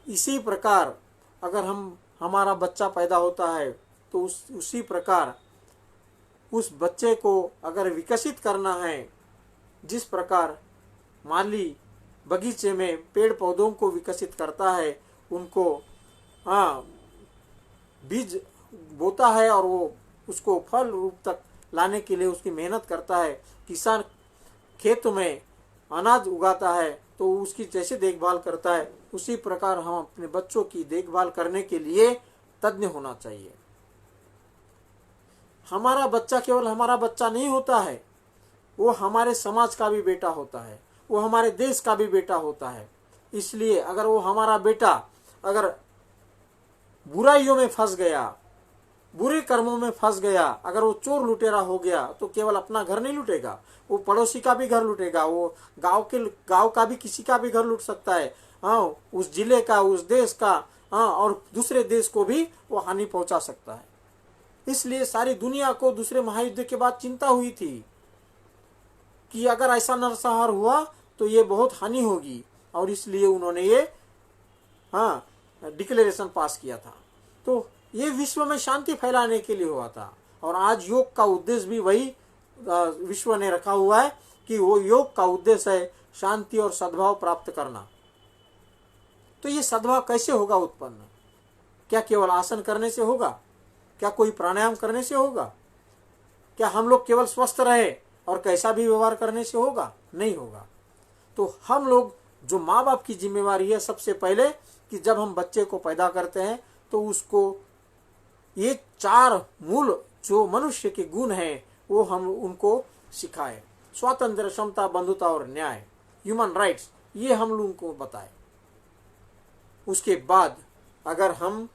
इसी प्रकार अगर हमारा बच्चा पैदा होता है तो उसी प्रकार उस बच्चे को अगर विकसित करना है, जिस प्रकार माली बगीचे में पेड़ पौधों को विकसित करता है, उनको बीज बोता है और वो उसको फल रूप तक लाने के लिए उसकी मेहनत करता है। खेत में अनाज उगाता है तो उसकी जैसे देखभाल करता है, उसी प्रकार हम अपने बच्चों की देखभाल करने के लिए तज्ञ होना चाहिए। हमारा बच्चा केवल हमारा बच्चा नहीं होता है, वो हमारे समाज का भी बेटा होता है, वो हमारे देश का भी बेटा होता है। इसलिए अगर वो हमारा बेटा अगर बुराइयों में फंस गया, बुरे कर्मों में फंस गया, अगर वो चोर लुटेरा हो गया, तो केवल अपना घर नहीं लुटेगा, वो पड़ोसी का भी घर लुटेगा, वो गांव का भी किसी का भी घर लूट सकता है। हाँ, उस जिले का, उस देश का, हाँ, और दूसरे देश को भी वो हानि पहुंचा सकता है। इसलिए सारी दुनिया को दूसरे महायुद्ध के बाद चिंता हुई थी कि अगर ऐसा नरसंहार हुआ तो ये बहुत हानि होगी, और इसलिए उन्होंने ये डिक्लेरेशन पास किया था। तो ये विश्व में शांति फैलाने के लिए हुआ था, और आज योग का उद्देश्य भी वही विश्व ने रखा हुआ है कि वो योग का उद्देश्य है शांति और सद्भाव प्राप्त करना। तो ये सद्भाव कैसे होगा उत्पन्न? क्या केवल आसन करने से होगा? क्या कोई प्राणायाम करने से होगा? क्या हम लोग केवल स्वस्थ रहे और कैसा भी व्यवहार करने से होगा? नहीं होगा। तो हम लोग, जो माँ बाप की जिम्मेवारी है सबसे पहले, कि जब हम बच्चे को पैदा करते हैं तो उसको ये 4 मूल जो मनुष्य के गुण हैं वो हम उनको सिखाएं। स्वातंत्र, क्षमता, बंधुता और न्याय, ह्यूमन राइट्स, ये हम लोगों को बताएं। उसके बाद अगर हम,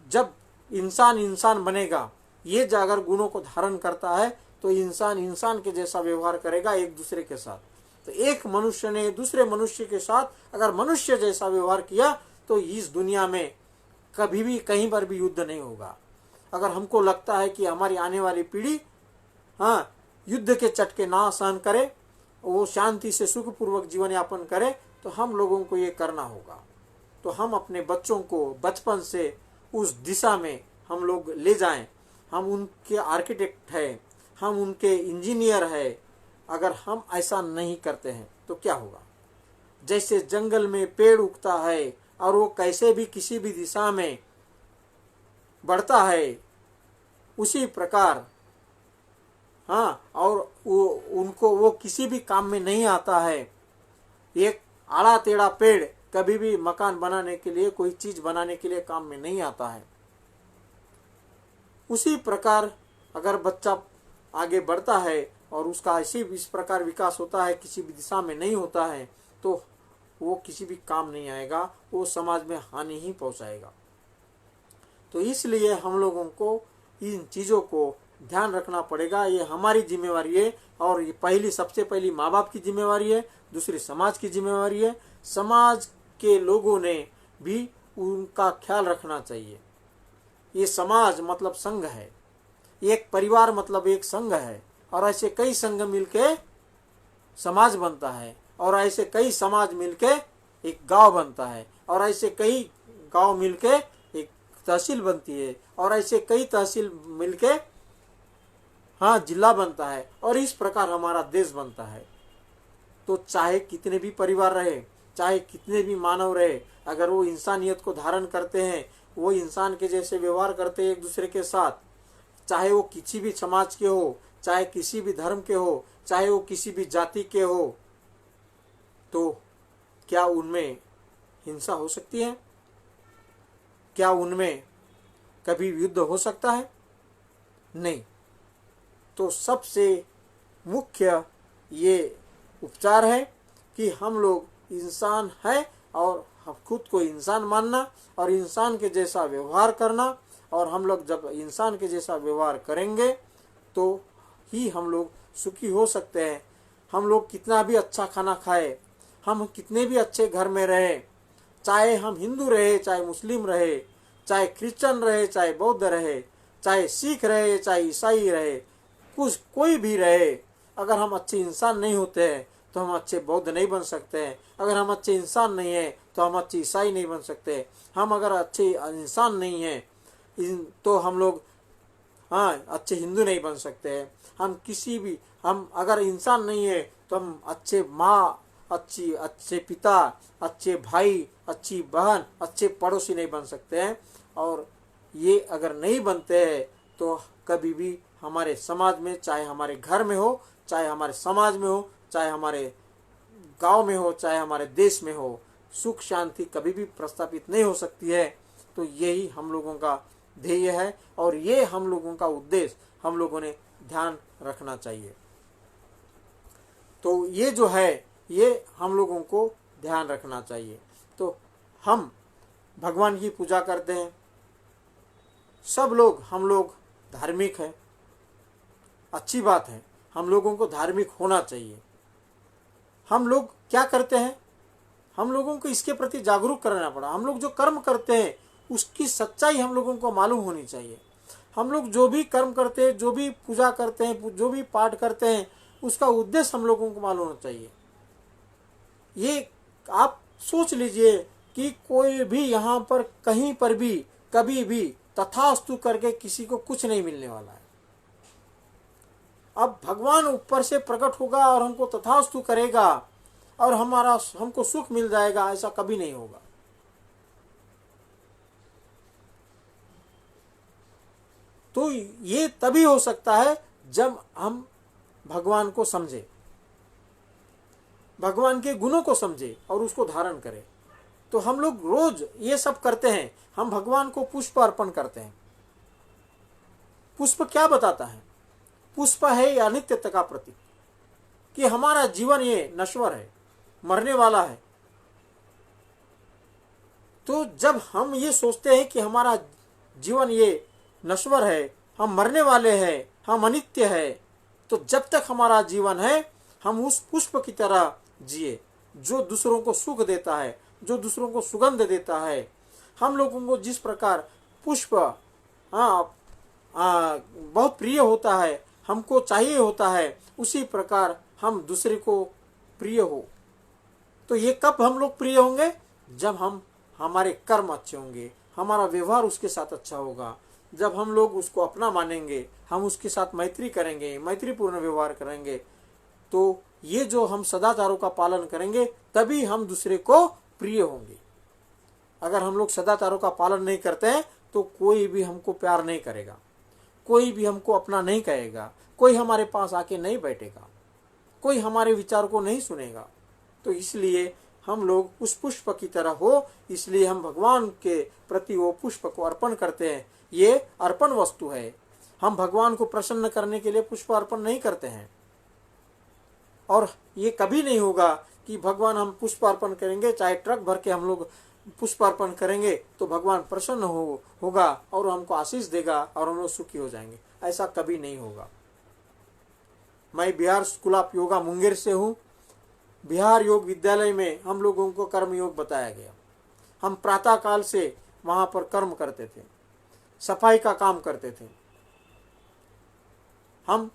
जब इंसान बनेगा, ये अगर गुणों को धारण करता है तो इंसान के जैसा व्यवहार करेगा एक दूसरे के साथ। तो एक मनुष्य ने दूसरे मनुष्य के साथ अगर मनुष्य जैसा व्यवहार किया तो इस दुनिया में कभी भी कहीं पर भी युद्ध नहीं होगा। अगर हमको लगता है कि हमारी आने वाली पीढ़ी युद्ध के चटके ना सहन करे, वो शांति से सुखपूर्वक जीवन यापन करे, तो हम लोगों को ये करना होगा। तो हम अपने बच्चों को बचपन से उस दिशा में हम लोग ले जाएं। हम उनके आर्किटेक्ट हैं, हम उनके इंजीनियर हैं। अगर हम ऐसा नहीं करते हैं तो क्या होगा? जैसे जंगल में पेड़ उगता है और वो कैसे भी किसी भी दिशा में बढ़ता है, उसी प्रकार और वो किसी भी काम में नहीं आता है। एक आड़ा टेढ़ा पेड़ कभी भी मकान बनाने के लिए, कोई चीज बनाने के लिए काम में नहीं आता है। उसी प्रकार अगर बच्चा आगे बढ़ता है और उसका इस प्रकार विकास होता है, किसी भी दिशा में नहीं होता है, तो वो किसी भी काम नहीं आएगा, वो समाज में हानि ही पहुंचाएगा। तो इसलिए हम लोगों को इन चीज़ों को ध्यान रखना पड़ेगा। ये हमारी जिम्मेवारी है, और ये सबसे पहली माँ बाप की जिम्मेवारी है, दूसरी समाज की जिम्मेवारी है। समाज के लोगों ने भी उनका ख्याल रखना चाहिए। ये समाज मतलब संघ है, एक परिवार मतलब एक संघ है, और ऐसे कई संघ मिलके समाज बनता है, और ऐसे कई समाज मिलके एक गांव बनता है, और ऐसे कई गांव मिलके एक तहसील बनती है, और ऐसे कई तहसील मिलके जिला बनता है, और इस प्रकार हमारा देश बनता है। तो चाहे कितने भी परिवार रहे, चाहे कितने भी मानव रहे, अगर वो इंसानियत को धारण करते हैं, वो इंसान के जैसे व्यवहार करते हैं एक दूसरे के साथ, चाहे वो किसी भी समाज के हो, चाहे किसी भी धर्म के हो, चाहे वो किसी भी जाति के हो, तो क्या उनमें हिंसा हो सकती है? क्या उनमें कभी युद्ध हो सकता है? नहीं। तो सबसे मुख्य ये उपचार है कि हम लोग इंसान है और खुद को इंसान मानना और इंसान के जैसा व्यवहार करना, और हम लोग जब इंसान के जैसा व्यवहार करेंगे तो ही हम लोग सुखी हो सकते हैं। हम लोग कितना भी अच्छा खाना खाए, हम कितने भी अच्छे घर में रहे, चाहे हम हिंदू रहे, चाहे मुस्लिम रहे, चाहे क्रिश्चियन रहे, चाहे बौद्ध रहे, चाहे सिख रहे, चाहे ईसाई रहे, कोई भी रहे, अगर हम अच्छे इंसान नहीं होते हैं तो हम अच्छे बौद्ध नहीं बन सकते हैं। अगर हम अच्छे इंसान नहीं है तो हम अच्छे ईसाई नहीं बन सकते। हम अगर अच्छे इंसान नहीं हैं तो हम लोग अच्छे हिंदू नहीं बन सकते हैं। हम अगर इंसान नहीं है तो हम अच्छे माँ, अच्छे पिता, अच्छे भाई, अच्छी बहन, अच्छे पड़ोसी नहीं बन सकते हैं। और ये अगर नहीं बनते हैं तो कभी भी हमारे समाज में, चाहे हमारे घर में हो, चाहे हमारे समाज में हो, चाहे हमारे गांव में हो, चाहे हमारे देश में हो, सुख शांति कभी भी प्रस्थापित नहीं हो सकती है। तो यही हम लोगों का ध्येय है और ये हम लोगों का उद्देश्य हम लोगों ने ध्यान रखना चाहिए। तो ये जो है ये हम लोगों को ध्यान रखना चाहिए। तो हम भगवान की पूजा करते हैं, सब लोग हम लोग धार्मिक हैं, अच्छी बात है, हम लोगों को धार्मिक होना चाहिए। हम लोग क्या करते हैं, हम लोगों को इसके प्रति जागरूक करना पड़ा। हम लोग जो कर्म करते हैं उसकी सच्चाई हम लोगों को मालूम होनी चाहिए। हम लोग जो भी कर्म करते हैं, जो भी पूजा करते हैं, जो भी पाठ करते हैं, उसका उद्देश्य हम लोगों को मालूम होना चाहिए। ये आप सोच लीजिए कि कोई भी यहाँ पर कहीं पर भी कभी भी तथास्तु करके किसी को कुछ नहीं मिलने वाला है। अब भगवान ऊपर से प्रकट होगा और हमको तथास्तु करेगा और हमको सुख मिल जाएगा, ऐसा कभी नहीं होगा। तो ये तभी हो सकता है जब हम भगवान को समझे, भगवान के गुणों को समझे और उसको धारण करें। तो हम लोग रोज ये सब करते हैं, हम भगवान को पुष्प अर्पण करते हैं। पुष्प क्या बताता है? पुष्प है ये अनित्यता का प्रतीक, कि हमारा जीवन ये नश्वर है, मरने वाला है। तो जब हम ये सोचते हैं कि हमारा जीवन ये नश्वर है, हम मरने वाले हैं, हम अनित्य है, तो जब तक हमारा जीवन है हम उस पुष्प की तरह जिए जो दूसरों को सुख देता है, जो दूसरों को सुगंध देता है। हम लोगों को जिस प्रकार पुष्प बहुत प्रिय होता है, हमको चाहिए होता है, उसी प्रकार हम दूसरे को प्रिय हो। तो ये कब हम लोग प्रिय होंगे? जब हमारे कर्म अच्छे होंगे, हमारा व्यवहार उसके साथ अच्छा होगा, जब हम लोग उसको अपना मानेंगे, हम उसके साथ मैत्री करेंगे, मैत्रीपूर्ण व्यवहार करेंगे। तो ये जो हम सदाचारों का पालन करेंगे तभी हम दूसरे को प्रिय होंगे। अगर हम लोग सदाचारों का पालन नहीं करते हैं तो कोई भी हमको प्यार नहीं करेगा, कोई भी हमको अपना नहीं कहेगा, कोई हमारे पास आके नहीं बैठेगा, कोई हमारे विचार को नहीं सुनेगा। तो इसलिए हम लोग उस पुष्प की तरह हो, इसलिए हम भगवान के प्रति वो पुष्प को अर्पण करते हैं। ये अर्पण वस्तु है। हम भगवान को प्रसन्न करने के लिए पुष्प अर्पण नहीं करते हैं। और ये कभी नहीं होगा कि भगवान हम पुष्प अर्पण करेंगे, चाहे ट्रक भर के हम लोग पुष्प अर्पण करेंगे तो भगवान प्रसन्न होगा और हमको आशीष देगा और हम लोग सुखी हो जाएंगे। ऐसा कभी नहीं होगा। मैं बिहार स्कूल ऑफ योगा मुंगेर से हूँ। बिहार योग विद्यालय में हम लोगों को कर्म योग बताया गया। हम प्रातः काल से वहां पर कर्म करते थे, सफाई का काम करते थे। हम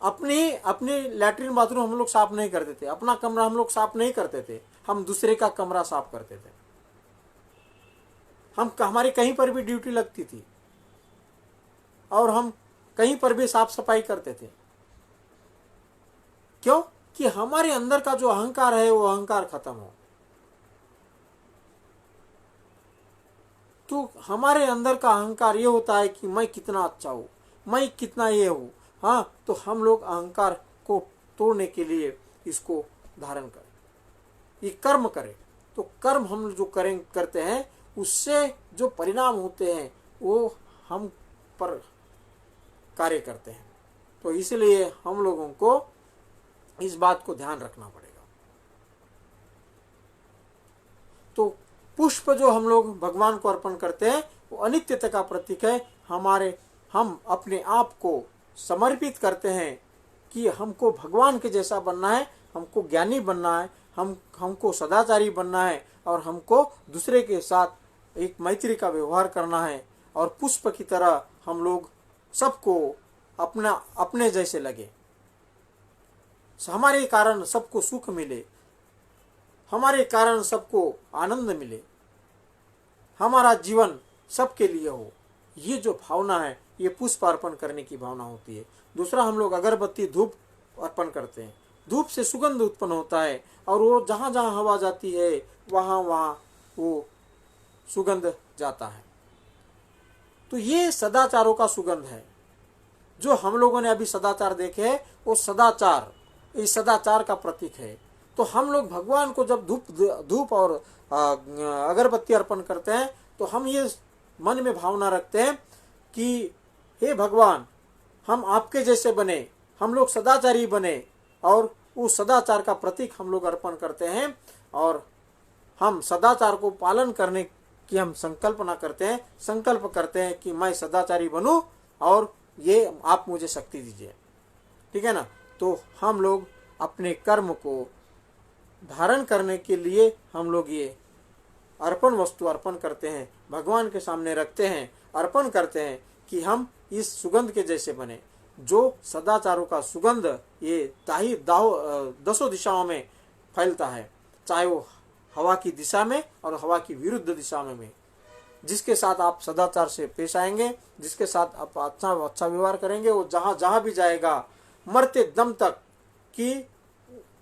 अपने लैट्रिन बाथरूम हम लोग साफ नहीं करते थे, अपना कमरा हम लोग साफ नहीं करते थे, हम दूसरे का कमरा साफ करते थे। हमारी कहीं पर भी ड्यूटी लगती थी और हम कहीं पर भी साफ सफाई करते थे। क्यों? कि हमारे अंदर का जो अहंकार है वो अहंकार खत्म हो। तो हमारे अंदर का अहंकार ये होता है कि मैं कितना अच्छा हूं, मैं कितना ये हूं। हाँ, तो हम लोग अहंकार को तोड़ने के लिए इसको धारण करें, ये कर्म करें। तो कर्म हम जो करते हैं उससे जो परिणाम होते हैं वो हम पर कार्य करते हैं। तो इसलिए हम लोगों को इस बात को ध्यान रखना पड़ेगा। तो पुष्प जो हम लोग भगवान को अर्पण करते हैं वो अनित्यता का प्रतीक है। हम अपने आप को समर्पित करते हैं कि हमको भगवान के जैसा बनना है, हमको ज्ञानी बनना है, हमको सदाचारी बनना है और हमको दूसरे के साथ एक मैत्री का व्यवहार करना है। और पुष्प की तरह हम लोग सबको अपने जैसे लगे, हमारे कारण सबको सुख मिले, हमारे कारण सबको आनंद मिले, हमारा जीवन सबके लिए हो। ये जो भावना है ये पुष्प अर्पण करने की भावना होती है। दूसरा, हम लोग अगरबत्ती धूप अर्पण करते हैं। धूप से सुगंध उत्पन्न होता है और वो जहां जहां हवा जाती है वहां वहां वो सुगंध जाता है। तो ये सदाचारों का सुगंध है जो हम लोगों ने अभी सदाचार देखे हैं वो सदाचार, इस सदाचार का प्रतीक है। तो हम लोग भगवान को जब धूप और अगरबत्ती अर्पण करते हैं तो हम ये मन में भावना रखते हैं कि हे भगवान, हम आपके जैसे बने, हम लोग सदाचारी बने, और उस सदाचार का प्रतीक हम लोग अर्पण करते हैं और हम सदाचार को पालन करने की हम संकल्पना करते हैं, संकल्प करते हैं कि मैं सदाचारी बनूं और ये आप मुझे शक्ति दीजिए। ठीक है ना। तो हम लोग अपने कर्म को धारण करने के लिए हम लोग ये अर्पण वस्तु अर्पण करते हैं, भगवान के सामने रखते हैं, अर्पण करते हैं कि हम इस सुगंध के जैसे बने, जो सदाचारों का सुगंध ये दसों दिशाओं में फैलता है, चाहे वो हवा की दिशा में और हवा की विरुद्ध दिशा में। जिसके साथ आप सदाचार से पेश आएंगे, जिसके साथ आप अच्छा व्यवहार करेंगे, वो जहाँ जहाँ भी जाएगा मरते दम तक कि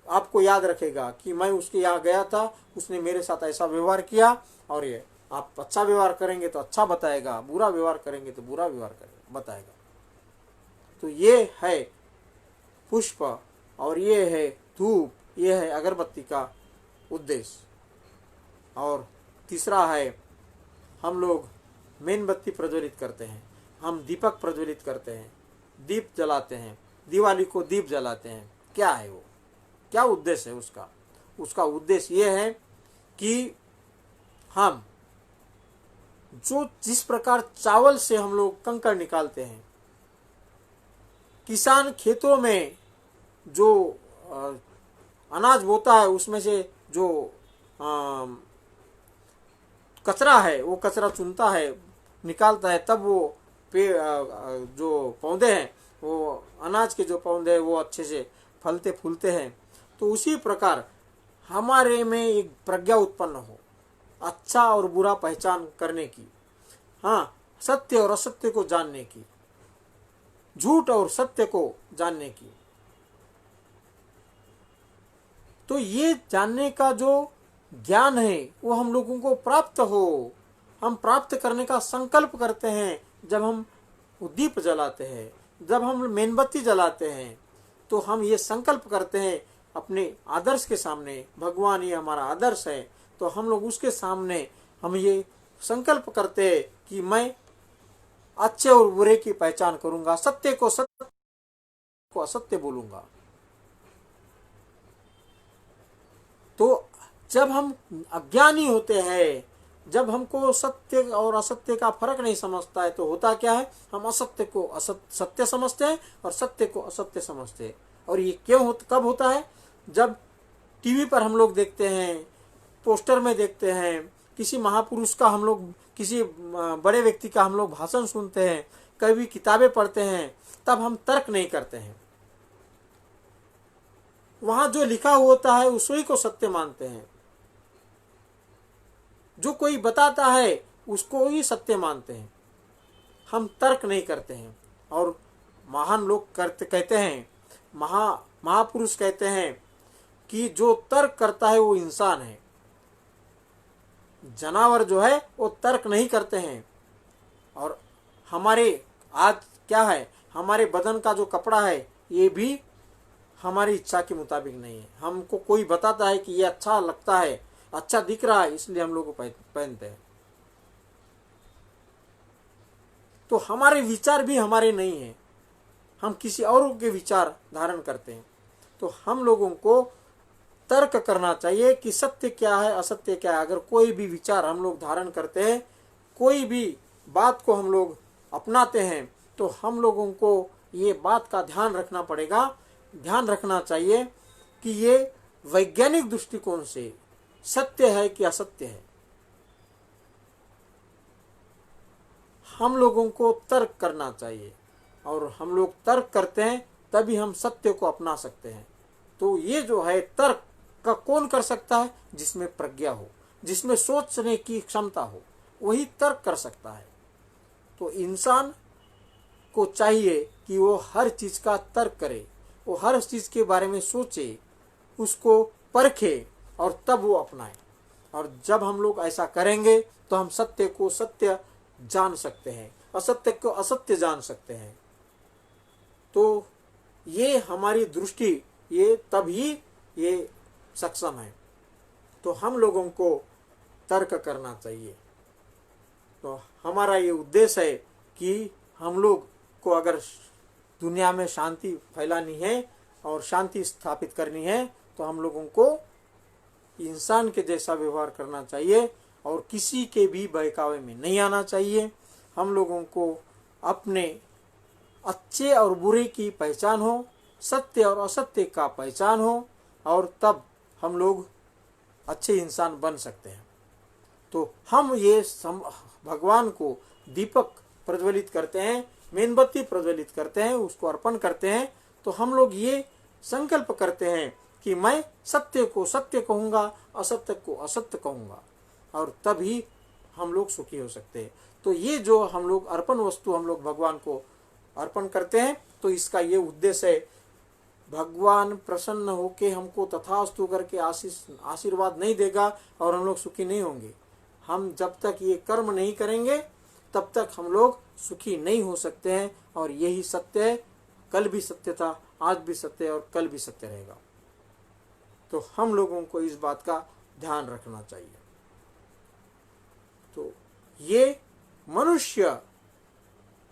आपको याद रखेगा कि मैं उसके यहाँ गया था, उसने मेरे साथ ऐसा व्यवहार किया। और ये आप अच्छा व्यवहार करेंगे तो अच्छा बताएगा, बुरा व्यवहार करेंगे तो बुरा व्यवहार बताएगा। तो ये है पुष्प और ये है धूप, ये है अगरबत्ती का उद्देश्य। और तीसरा है, हम लोग मेणबत्ती प्रज्वलित करते हैं, हम दीपक प्रज्वलित करते हैं, दीप जलाते हैं, दिवाली को दीप जलाते हैं। क्या है वो, क्या उद्देश्य है उसका? उसका उद्देश्य ये है कि हम जिस प्रकार चावल से हम लोग कंकड़ निकालते हैं, किसान खेतों में जो अनाज बोता है उसमें से जो कचरा है वो कचरा चुनता है, निकालता है, तब वो जो पौधे हैं, वो अनाज के जो पौधे हैं वो अच्छे से फलते फूलते हैं। तो उसी प्रकार हमारे में एक प्रज्ञा उत्पन्न हो, अच्छा और बुरा पहचान करने की, हाँ, सत्य और असत्य को जानने की, झूठ और सत्य को जानने की। तो ये जानने का जो ज्ञान है वो हम लोगों को प्राप्त हो, हम प्राप्त करने का संकल्प करते हैं जब हम दीप जलाते हैं, जब हम मेणबत्ती जलाते हैं। तो हम ये संकल्प करते हैं अपने आदर्श के सामने, भगवान ये हमारा आदर्श है, तो हम लोग उसके सामने हम ये संकल्प करते हैं कि मैं अच्छे और बुरे की पहचान करूंगा, सत्य को सत्य को असत्य बोलूंगा। तो जब हम अज्ञानी होते हैं, जब हमको सत्य और असत्य का फर्क नहीं समझता है, तो होता क्या है, हम असत्य को सत्य समझते हैं और सत्य को असत्य समझते हैं। और ये कब होता है? जब टीवी पर हम लोग देखते हैं, पोस्टर में देखते हैं, किसी महापुरुष का हम लोग, किसी बड़े व्यक्ति का हम लोग भाषण सुनते हैं, कभी किताबें पढ़ते हैं, तब हम तर्क नहीं करते हैं। वहां जो लिखा होता है उसी को सत्य मानते हैं, जो कोई बताता है उसको ही सत्य मानते हैं, हम तर्क नहीं करते हैं। और महान लोग कहते हैं, महापुरुष कहते हैं कि जो तर्क करता है वो इंसान है, जानवर जो है वो तर्क नहीं करते हैं। और हमारे आज क्या है, हमारे बदन का जो कपड़ा है ये भी हमारी इच्छा के मुताबिक नहीं है। हमको कोई बताता है कि ये अच्छा लगता है, अच्छा दिख रहा है, इसलिए हम लोग को पहनते हैं। तो हमारे विचार भी हमारे नहीं है, हम किसी और के विचार धारण करते हैं। तो हम लोगों को तर्क करना चाहिए कि सत्य क्या है, असत्य क्या है। अगर कोई भी विचार हम लोग धारण करते हैं, कोई भी बात को हम लोग अपनाते हैं, तो हम लोगों को ये बात का ध्यान रखना पड़ेगा, ध्यान रखना चाहिए कि ये वैज्ञानिक दृष्टिकोण से सत्य है कि असत्य है। हम लोगों को तर्क करना चाहिए, और हम लोग तर्क करते हैं तभी हम सत्य को अपना सकते हैं। तो ये जो है तर्क का कौन कर सकता है? जिसमें प्रज्ञा हो, जिसमें सोचने की क्षमता हो, वही तर्क कर सकता है। तो इंसान को चाहिए कि वो हर चीज का तर्क करे, वो हर चीज के बारे में सोचे, उसको परखे और तब वो अपनाए। और जब हम लोग ऐसा करेंगे तो हम सत्य को सत्य जान सकते हैं, असत्य को असत्य जान सकते हैं। तो ये हमारी दृष्टि ये तभी ये सक्षम है। तो हम लोगों को तर्क करना चाहिए। तो हमारा ये उद्देश्य है कि हम लोग को अगर दुनिया में शांति फैलानी है और शांति स्थापित करनी है तो हम लोगों को इंसान के जैसा व्यवहार करना चाहिए और किसी के भी बहकावे में नहीं आना चाहिए। हम लोगों को अपने अच्छे और बुरे की पहचान हो, सत्य और असत्य का पहचान हो, और तब हम लोग अच्छे इंसान बन सकते हैं। तो हम ये भगवान को दीपक प्रज्वलित करते हैं, मेणबत्ती प्रज्वलित करते हैं, उसको अर्पण करते हैं। तो हम लोग ये संकल्प करते हैं कि मैं सत्य को सत्य कहूँगा, असत्य को असत्य कहूँगा, और तभी हम लोग सुखी हो सकते हैं। तो ये जो हम लोग अर्पण वस्तु हम लोग भगवान को अर्पण करते हैं, तो इसका ये उद्देश्य है भगवान प्रसन्न होके हमको तथास्तु करके आशीर्वाद नहीं देगा और हम लोग सुखी नहीं होंगे। हम जब तक ये कर्म नहीं करेंगे तब तक हम लोग सुखी नहीं हो सकते हैं। और यही सत्य है, कल भी सत्य था, आज भी सत्य है और कल भी सत्य रहेगा। तो हम लोगों को इस बात का ध्यान रखना चाहिए। तो ये मनुष्य,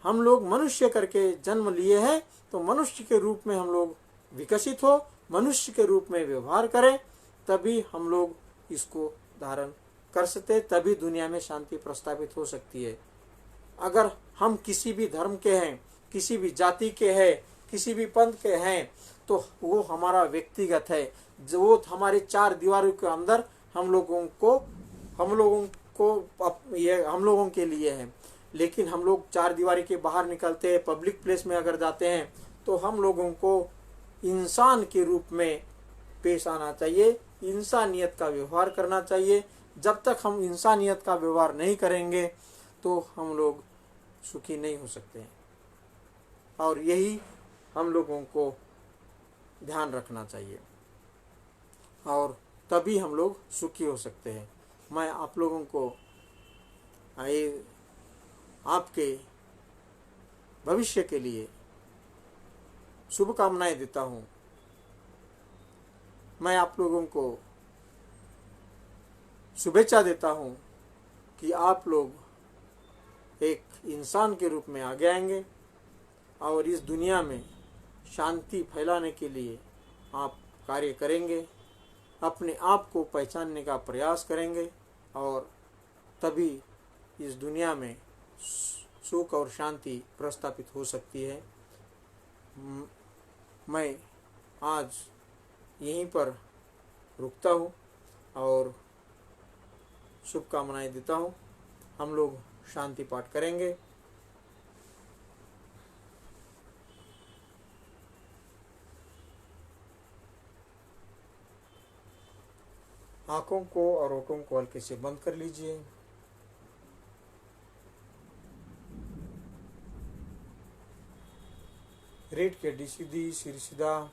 हम लोग मनुष्य करके जन्म लिए हैं, तो मनुष्य के रूप में हम लोग विकसित हो, मनुष्य के रूप में व्यवहार करें, तभी हम लोग इसको धारण कर सकते, तभी दुनिया में शांति प्रस्तावित हो सकती है। अगर हम किसी भी धर्म के हैं, किसी भी जाति के हैं, किसी भी पंथ के हैं, तो वो हमारा व्यक्तिगत है, जो हमारे चार दीवारों के अंदर हम लोगों के लिए है। लेकिन हम लोग चार दीवारी के बाहर निकलते हैं, पब्लिक प्लेस में अगर जाते हैं, तो हम लोगों को इंसान के रूप में पेश आना चाहिए, इंसानियत का व्यवहार करना चाहिए। जब तक हम इंसानियत का व्यवहार नहीं करेंगे तो हम लोग सुखी नहीं हो सकते हैं। और यही हम लोगों को ध्यान रखना चाहिए और तभी हम लोग सुखी हो सकते हैं। मैं आप लोगों को आपके भविष्य के लिए शुभकामनाएं देता हूँ। मैं आप लोगों को शुभेच्छा देता हूँ कि आप लोग एक इंसान के रूप में आगे आएंगे और इस दुनिया में शांति फैलाने के लिए आप कार्य करेंगे, अपने आप को पहचानने का प्रयास करेंगे, और तभी इस दुनिया में सुख और शांति प्रस्तापित हो सकती है। मैं आज यहीं पर रुकता हूँ और शुभकामनाएं देता हूँ। हम लोग शांति पाठ करेंगे। आँखों को और होठों को हल्के से बंद कर लीजिए। रीढ़ की हड्डी सीधी, सिर सीधा।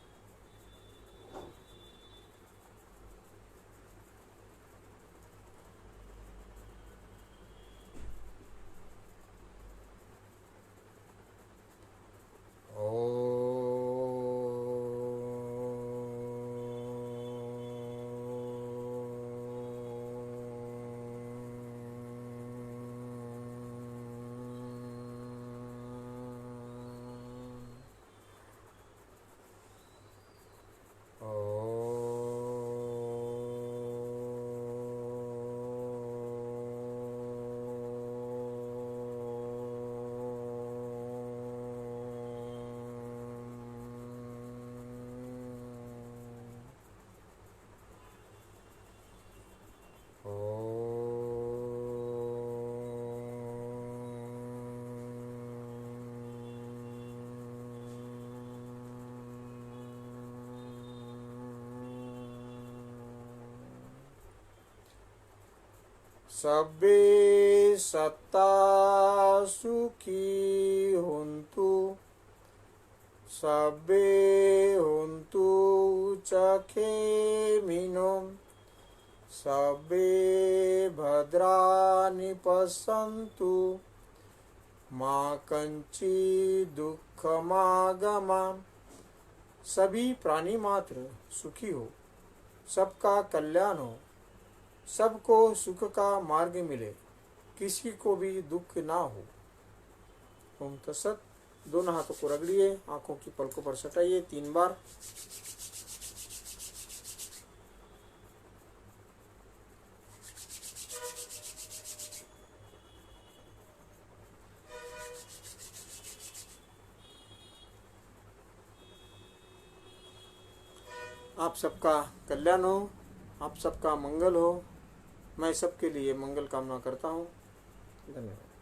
सबे सत्ता सुखी हुन्तु, सबे हुन्तु चखेमिनो, सबे भद्राणि पश्यन्तु मा कंची दुःखमागमा। सभी प्राणी मात्र सुखी हो, सबका कल्याण हो, सबको सुख का मार्ग मिले, किसी को भी दुख ना हो। ओम तत्सत। दोनों हाथों को रगड़िए, आंखों की पलकों पर सटाइए 3 बार। आप सबका कल्याण हो, आप सबका मंगल हो। मैं सबके लिए मंगल कामना करता हूँ। धन्यवाद।